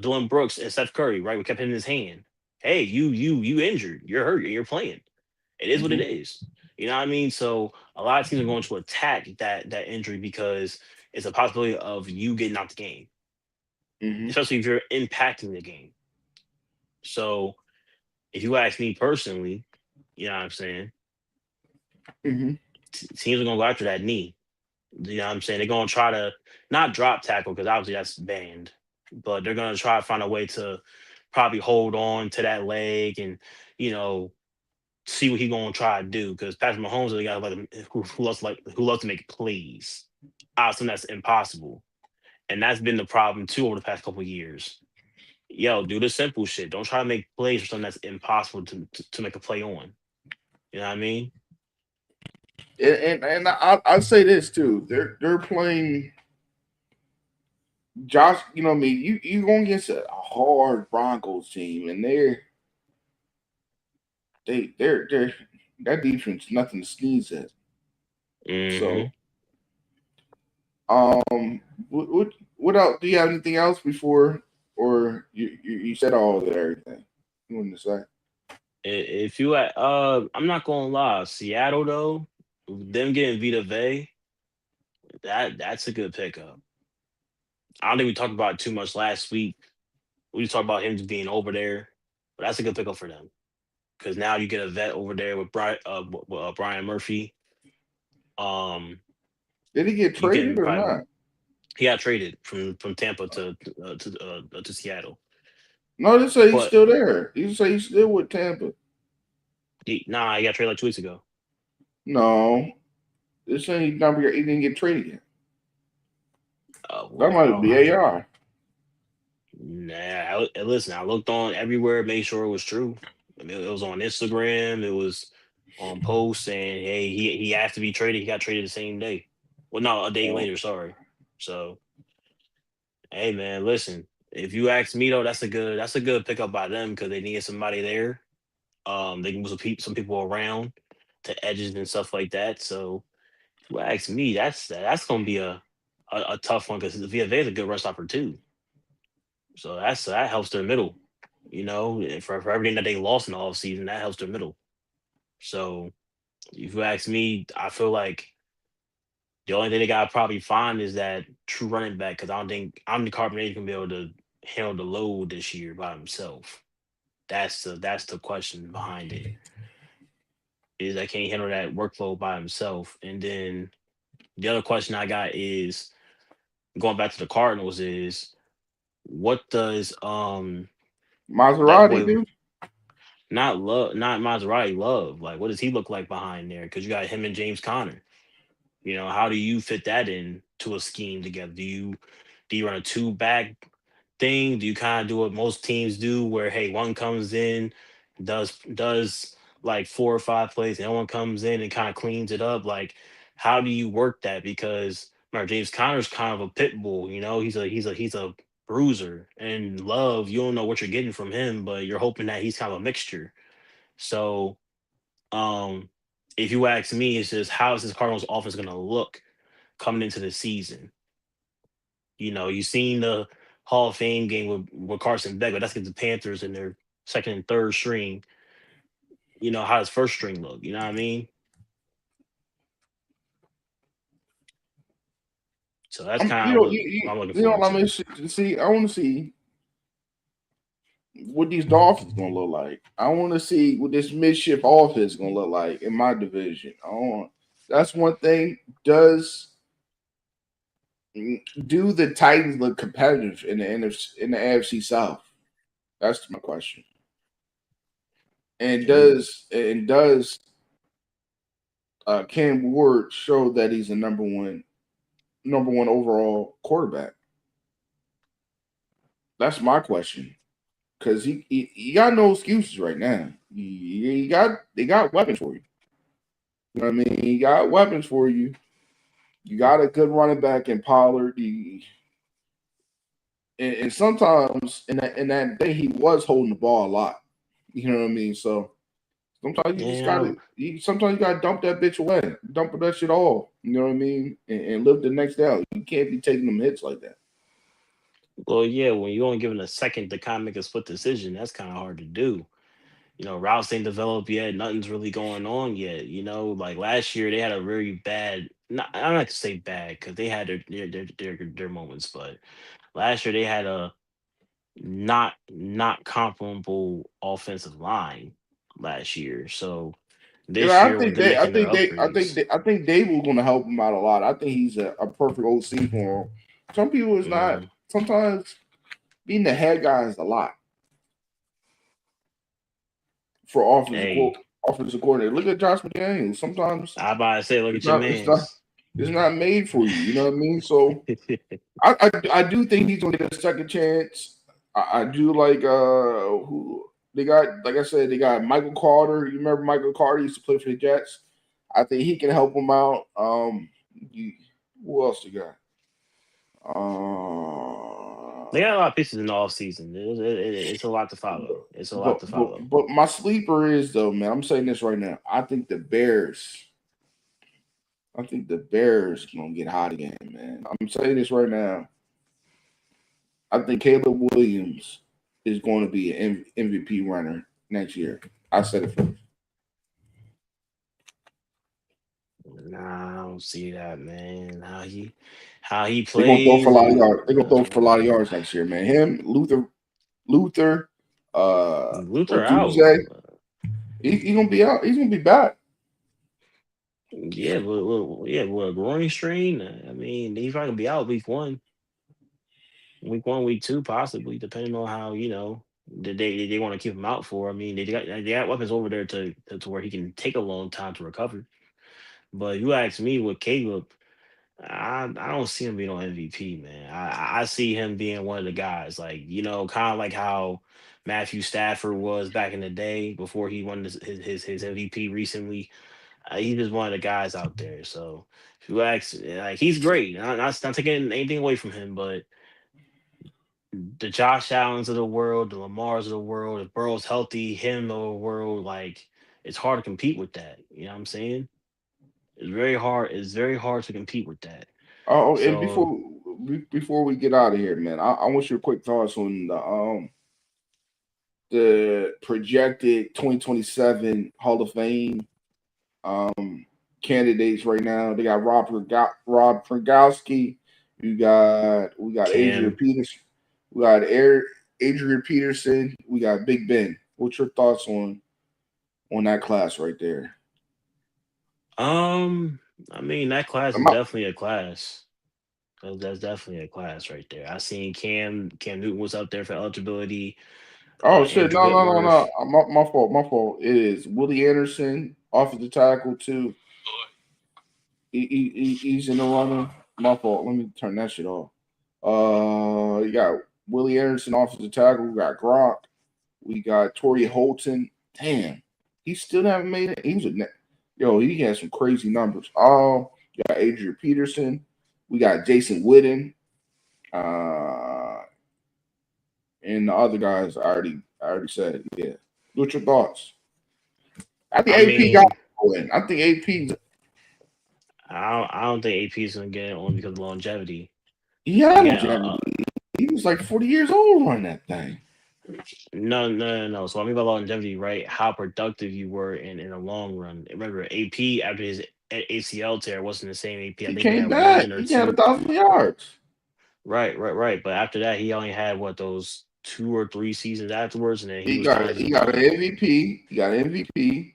C: Dylan Brooks and Steph Curry, right? We kept hitting his hand. Hey, you injured. You're hurt. And you're playing. It is what it
B: Hmm.
C: is. You know what I mean? So a lot of teams are going to attack that injury because it's a possibility of you getting out the game,
B: Hmm.
C: especially if you're impacting the game. So if you ask me personally, you know what I'm saying,
B: Hmm.
C: teams are gonna go after that knee. You know what I'm saying? They're gonna try to not drop tackle because obviously that's banned, but they're gonna try to find a way to probably hold on to that leg and you know see what he gonna try to do because Patrick Mahomes is the guy who loves to make plays. Awesome, that's impossible, and that's been the problem too over the past couple of years. Yo, do the simple shit. Don't try to make plays for something that's impossible to make a play on. You know what I mean?
B: And I'll say this too. They're playing Josh. You know what I mean? You going against a hard Broncos team, and they're that defense nothing to sneeze at.
C: Hmm.
B: So what else? Do you have anything else before, or you said all of everything you wanted to say?
C: If you I'm not gonna lie, Seattle though, them getting Vita Vey, that's a good pickup. I don't think we talked about it too much last week. We just talked about him just being over there, but that's a good pickup for them because now you get a vet over there with Brian Murphy. Um,
B: Did he get
C: you
B: traded
C: can
B: or
C: probably
B: not?
C: he got traded from Tampa to Seattle,
B: No, they say he's
C: but
B: still there. He say he's still with Tampa.
C: nah, he got traded like 2 weeks ago.
B: No, they say he didn't get traded yet. That
C: Well, I
B: might
C: don't
B: be
C: have to.
B: AR.
C: Nah, listen, I looked on everywhere, made sure it was true. I mean, it was on Instagram, it was on posts saying, hey, he has to be traded. He got traded the same day. Well, no, a day
B: Oh,
C: later, sorry. So, hey man, listen, if you ask me though, that's a good pickup by them because they needed somebody there. They can move some people around to edges and stuff like that. So if you ask me, that's gonna be a tough one because VFA is a good run stopper too. So that helps their middle. For everything that they lost in the offseason, that helps their middle. So if you ask me, I feel like the only thing they gotta probably find is that true running back because I don't think Omni Carbonated can be able to handle the load this year by himself. That's the question behind it. Is I can't handle that workload by himself. And then the other question I got is going back to the Cardinals is what does that
B: Maserati,
C: boy
B: dude.
C: not Maserati love? Like, what does he look like behind there? Because you got him and James Conner. How do you fit that in to a scheme together? Do you run a two back thing? Do you kind of do what most teams do, where hey, one comes in, does like four or five plays, and one comes in and kind of cleans it up? Like, how do you work that? Because remember, James Conner's kind of a pit bull. He's a bruiser, and Love, you don't know what you're getting from him, but you're hoping that he's kind of a mixture. So, um, if you ask me, it's just how is this Cardinals offense going to look coming into the season? You seen the Hall of Fame game with Carson Beck, but that's against the Panthers and their second and third string. How does first string look? You know what I mean? So that's kind of what I'm looking
B: You know
C: forward
B: what I'm
C: to.
B: interested to see. I want to see what these Dolphins gonna look like. I want to see what this midship offense gonna look like in my division. That's one thing. Do the Titans look competitive in the NFC, in the AFC South? That's my question. And
C: And
B: does Cam Ward show that he's a number one overall quarterback? That's my question. Because he got no excuses right now. They got weapons for you. You know what I mean? He got weapons for you. You got a good running back in Pollard. And sometimes in that day he was holding the ball a lot. You know what I mean? So sometimes you just
C: yeah,
B: gotta dump that bitch away, dump that shit all. You know what I mean? And live the next day out. You can't be taking them hits like that.
C: well, yeah. When you only given a second to kind of make a split decision, that's kind of hard to do. Routes ain't developed yet. Nothing's really going on yet. Like last year they had a very bad. Not, I don't like to say bad because they had their moments, but last year they had a not comparable offensive line last year. So
B: You know,
C: this year when they're making their upgrades,
B: I think Dave was going to help him out a lot. I think he's a perfect OC for him. Some people is not.
C: mhm,
B: Sometimes being the head guy is a lot for
C: hey,
B: offensive coordinator. Look at Josh McDaniels. Sometimes
C: I about to say, look
B: it's
C: at your
B: not it's not
C: man's.
B: it's not made for you. You know what I mean? So I do think he's gonna get a second chance. I do like who they got. Like I said, they got Michael Carter. You remember Michael Carter used to play for the Jets. I think he can help them out. Who else you got?
C: They
B: Uh,
C: got a lot of pieces in the off season. It's a lot to follow. It's a lot
B: but
C: to
B: but
C: follow.
B: but my sleeper is though, man. I'm saying this right now. I think the Bears. I think the Bears gonna get hot again, man. I'm saying this right now. I think Caleb Williams is going to be an MVP runner next year. I said it first.
C: Nah, I don't see that, man. How he
B: They're gonna throw for a
C: plays,
B: lot of
C: and
B: yards. They're gonna throw for a lot of yards next year, man. Him, Luther,
C: Luther out.
B: Odunze. He gonna be out. He's gonna be back.
C: Yeah, but groin strain. I mean, he's probably gonna be out week one, week two, possibly, depending on how they want to keep him out for. I mean, they got weapons over there to where he can take a long time to recover. But you ask me with Caleb, I don't see him being on MVP, man. I see him being one of the guys, like kind of like how Matthew Stafford was back in the day before he won his MVP recently. He's just one of the guys out there. So if you ask, like he's great. Not taking anything away from him, but the Josh Allens of the world, the Lamars of the world, if Burrow's healthy, him of the world, like it's hard to compete with that. You know what I'm saying? It's very hard. It's very hard to compete with that.
B: Oh, and
C: So
B: before we get out of here, man, I want your quick thoughts on the projected 2027 Hall of Fame um, candidates right now. They got Rob Gronkowski. We got Adrian
C: Cam,
B: Peterson. Adrian Peterson. We got Big Ben. What's your thoughts on that class right there?
C: um, I mean that class is
B: My,
C: definitely a class. That's definitely a class right there. I seen Cam Newton was up there for eligibility.
B: Oh shit!
C: Andrew
B: No, no, no, no.
C: Whitworth.
B: My fault. My fault. It is Willie Anderson, offensive tackle too. He's in the running. My fault. Let me turn that shit off. You got Willie Anderson, offensive tackle. We got Gronk. We got Torrey Holton. Damn, he still haven't made it. He was yo. He has some crazy numbers. You got Adrian Peterson. We got Jason Witten. Uh, and the other guys I already said. Yeah. What's your thoughts? I think
C: I
B: AP got
C: mean,
B: to win. I think AP.
C: I don't think AP is gonna get it only because of longevity.
B: He had
C: Again,
B: longevity. He was like 40 years old running that thing.
C: no. So I mean by longevity, right? How productive you were in the long run. Remember, AP after his ACL tear wasn't the same AP. I
B: He
C: think he
B: came
C: had
B: back.
C: one or
B: He had a
C: two.
B: thousand yards.
C: Right. But after that, he only had what those 2 or 3 seasons afterwards, and then he
B: He
C: was
B: got
C: towards
B: he
C: his
B: got an
C: prime.
B: MVP. He got an MVP.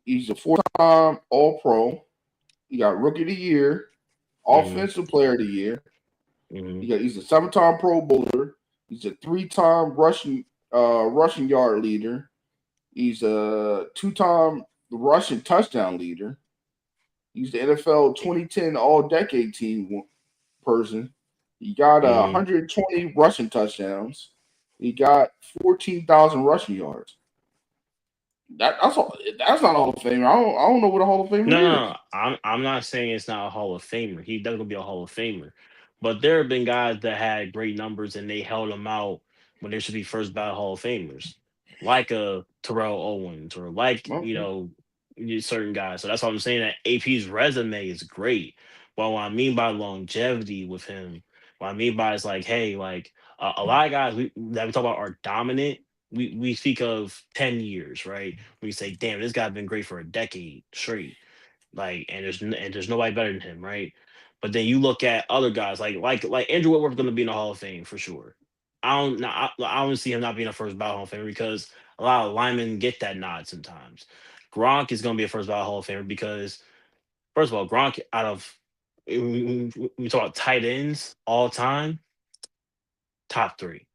B: He's a four-time All Pro. He got Rookie of the Year,
C: Hmm
B: Offensive Player of the Year.
C: hmm
B: He's a seven-time Pro Bowler. He's a three-time rushing yard leader. He's a two-time rushing touchdown leader. He's the NFL 2010 All Decade Team person. He got
C: hmm
B: 120 rushing touchdowns. He got 14,000 rushing yards. That's all. That's not a Hall of Famer. I don't know what a Hall of
C: No,
B: Famer
C: no,
B: is.
C: no. I'm not saying it's not a Hall of Famer. He doesn't be a Hall of Famer. But there have been guys that had great numbers and they held them out when they should be first ballot Hall of Famers, like a Terrell Owens or like
B: Okay.
C: certain guys. So that's why I'm saying that AP's resume is great. But what I mean by longevity with him, what I mean by is like, hey, like a lot of guys that we talk about are dominant. We speak of 10 years, right? We say, damn, this guy's been great for a decade straight, like, and there's nobody better than him, right? But then you look at other guys like Andrew Whitworth's going to be in the Hall of Fame for sure. I don't see him not being a first ballot Hall of Famer because a lot of linemen get that nod sometimes. Gronk is going to be a first ballot Hall of Famer because first of all, Gronk out of we talk about tight ends all time, top three,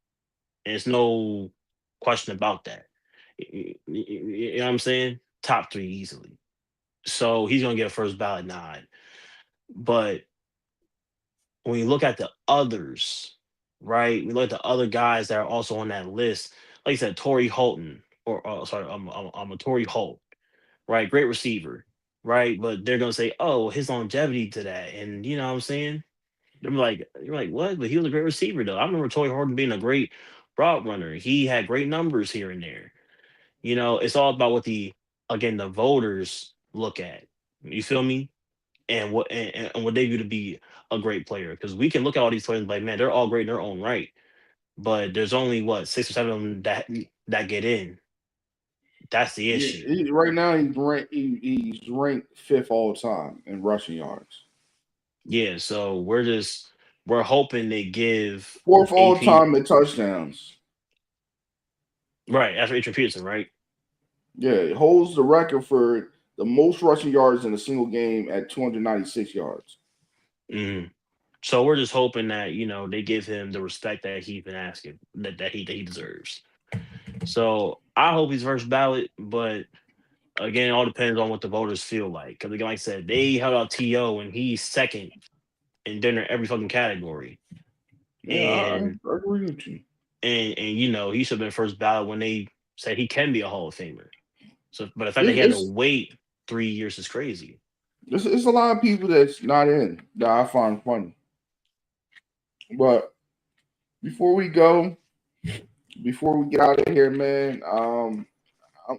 C: and there's no question about that. You know what I'm saying? Top three easily. So he's gonna get a first ballot nod. But when you look at the others, right? We look at the other guys that are also on that list. Like I said, Torrey Holton, or sorry, I'm a Torrey Holt, right? Great receiver, right? But they're gonna say, oh, his longevity to that, and you know what I'm saying? They're like, you're like, what? But he was a great receiver though. I remember Torrey Horton being a great route runner. He had great numbers here and there. It's all about what the voters look at. You feel me? And what they view to be a great player. Because we can look at all these players and be like, man, they're all great in their own right. But there's only what 6 or 7 of them that get in. That's the
B: Yeah,
C: issue.
B: right now he's ranked fifth all time in rushing yards.
C: Yeah, so we're hoping they give
B: Fourth all
C: AP
B: time in touchdowns.
C: right after Adrian Peterson, right?
B: Yeah, it holds the record for the most rushing yards in a single game at 296 yards.
C: Mhm. So we're just hoping that they give him the respect that he's been asking that he deserves. So I hope he's first ballot, but again, it all depends on what the voters feel like. Because again, like I said, they held out To and he's second in dinner every fucking category,
B: Yeah,
C: and
B: I agree with you.
C: he should have been first ballot when they said he can be a Hall of Famer. So, but the fact that he had to
B: It's
C: wait 3 years is crazy.
B: it's a lot of people that's not in that I find funny. But before we go, before we get out of here, man, I'm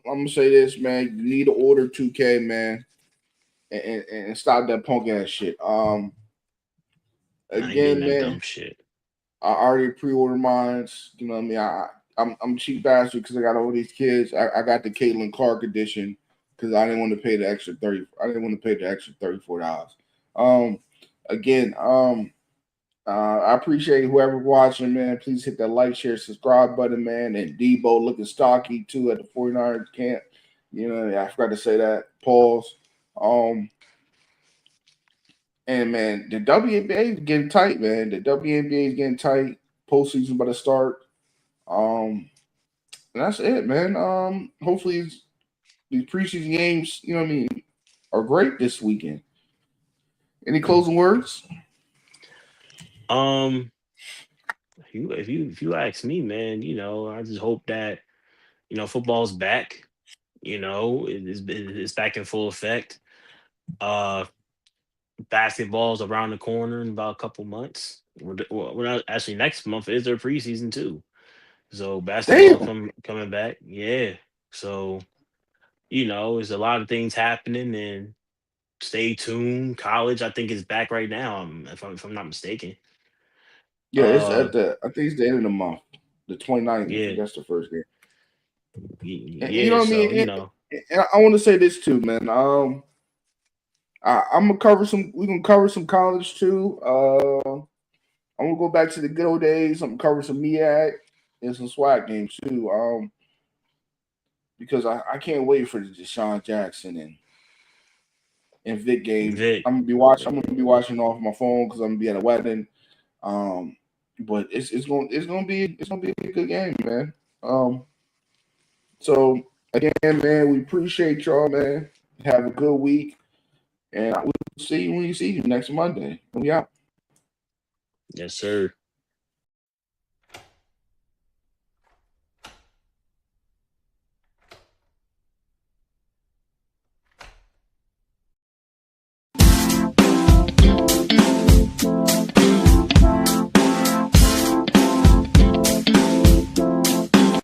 B: gonna say this, man. You need to order 2K, man, and stop that punk ass shit.
C: I ain't getting
B: Again,
C: that
B: man,
C: dumb shit.
B: I already pre-ordered mine. You know what I mean? I'm a cheap bastard because I got all these kids. I got the Caitlin Clark edition because I didn't want to pay the extra 30. I didn't want to pay the extra $34. Um, again, I appreciate whoever watching, man. Please hit that like, share, subscribe button, man. And Debo looking stocky too at the 49ers camp. I forgot to say that. Pause. Um, And man, the WNBA is getting tight, man. The WNBA is getting tight. Postseason about to start. And that's it, man. Hopefully these preseason games, you know what I mean, are great this weekend. Any closing words?
C: If you ask me, man, I just hope that football's back. It's back in full effect. Uh, Basketball's around the corner in about a couple months. We're not actually next month is their preseason too. So basketball
B: Damn.
C: coming back, yeah. So there's a lot of things happening, and stay tuned. College, I think, is back right now. If I'm not mistaken.
B: Yeah, it's
C: Uh,
B: at I think it's the end of the month. The 29th, I think
C: yeah,
B: that's the first game. And you know
C: yeah.
B: what I
C: So
B: mean? And I want to say this too, man. I'm gonna cover some. We're gonna cover some college too. I'm gonna go back to the good old days. I'm gonna cover some MEAC and some SWAC games too. Because I can't wait for the Deshaun Jackson and Vic game.
C: Vic,
B: I'm gonna be watching. I'm gonna be watching off my phone because I'm gonna be at a wedding. But it's gonna be a good game, man. So again, man, we appreciate y'all, man. Have a good week, and I will see you when you see you next Monday. We out.
C: yes, sir.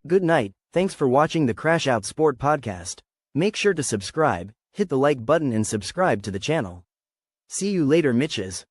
A: Good night. Thanks for watching the Crash Out Sport podcast. Make sure to subscribe, hit the like button and subscribe to the channel. See you later, Mitches.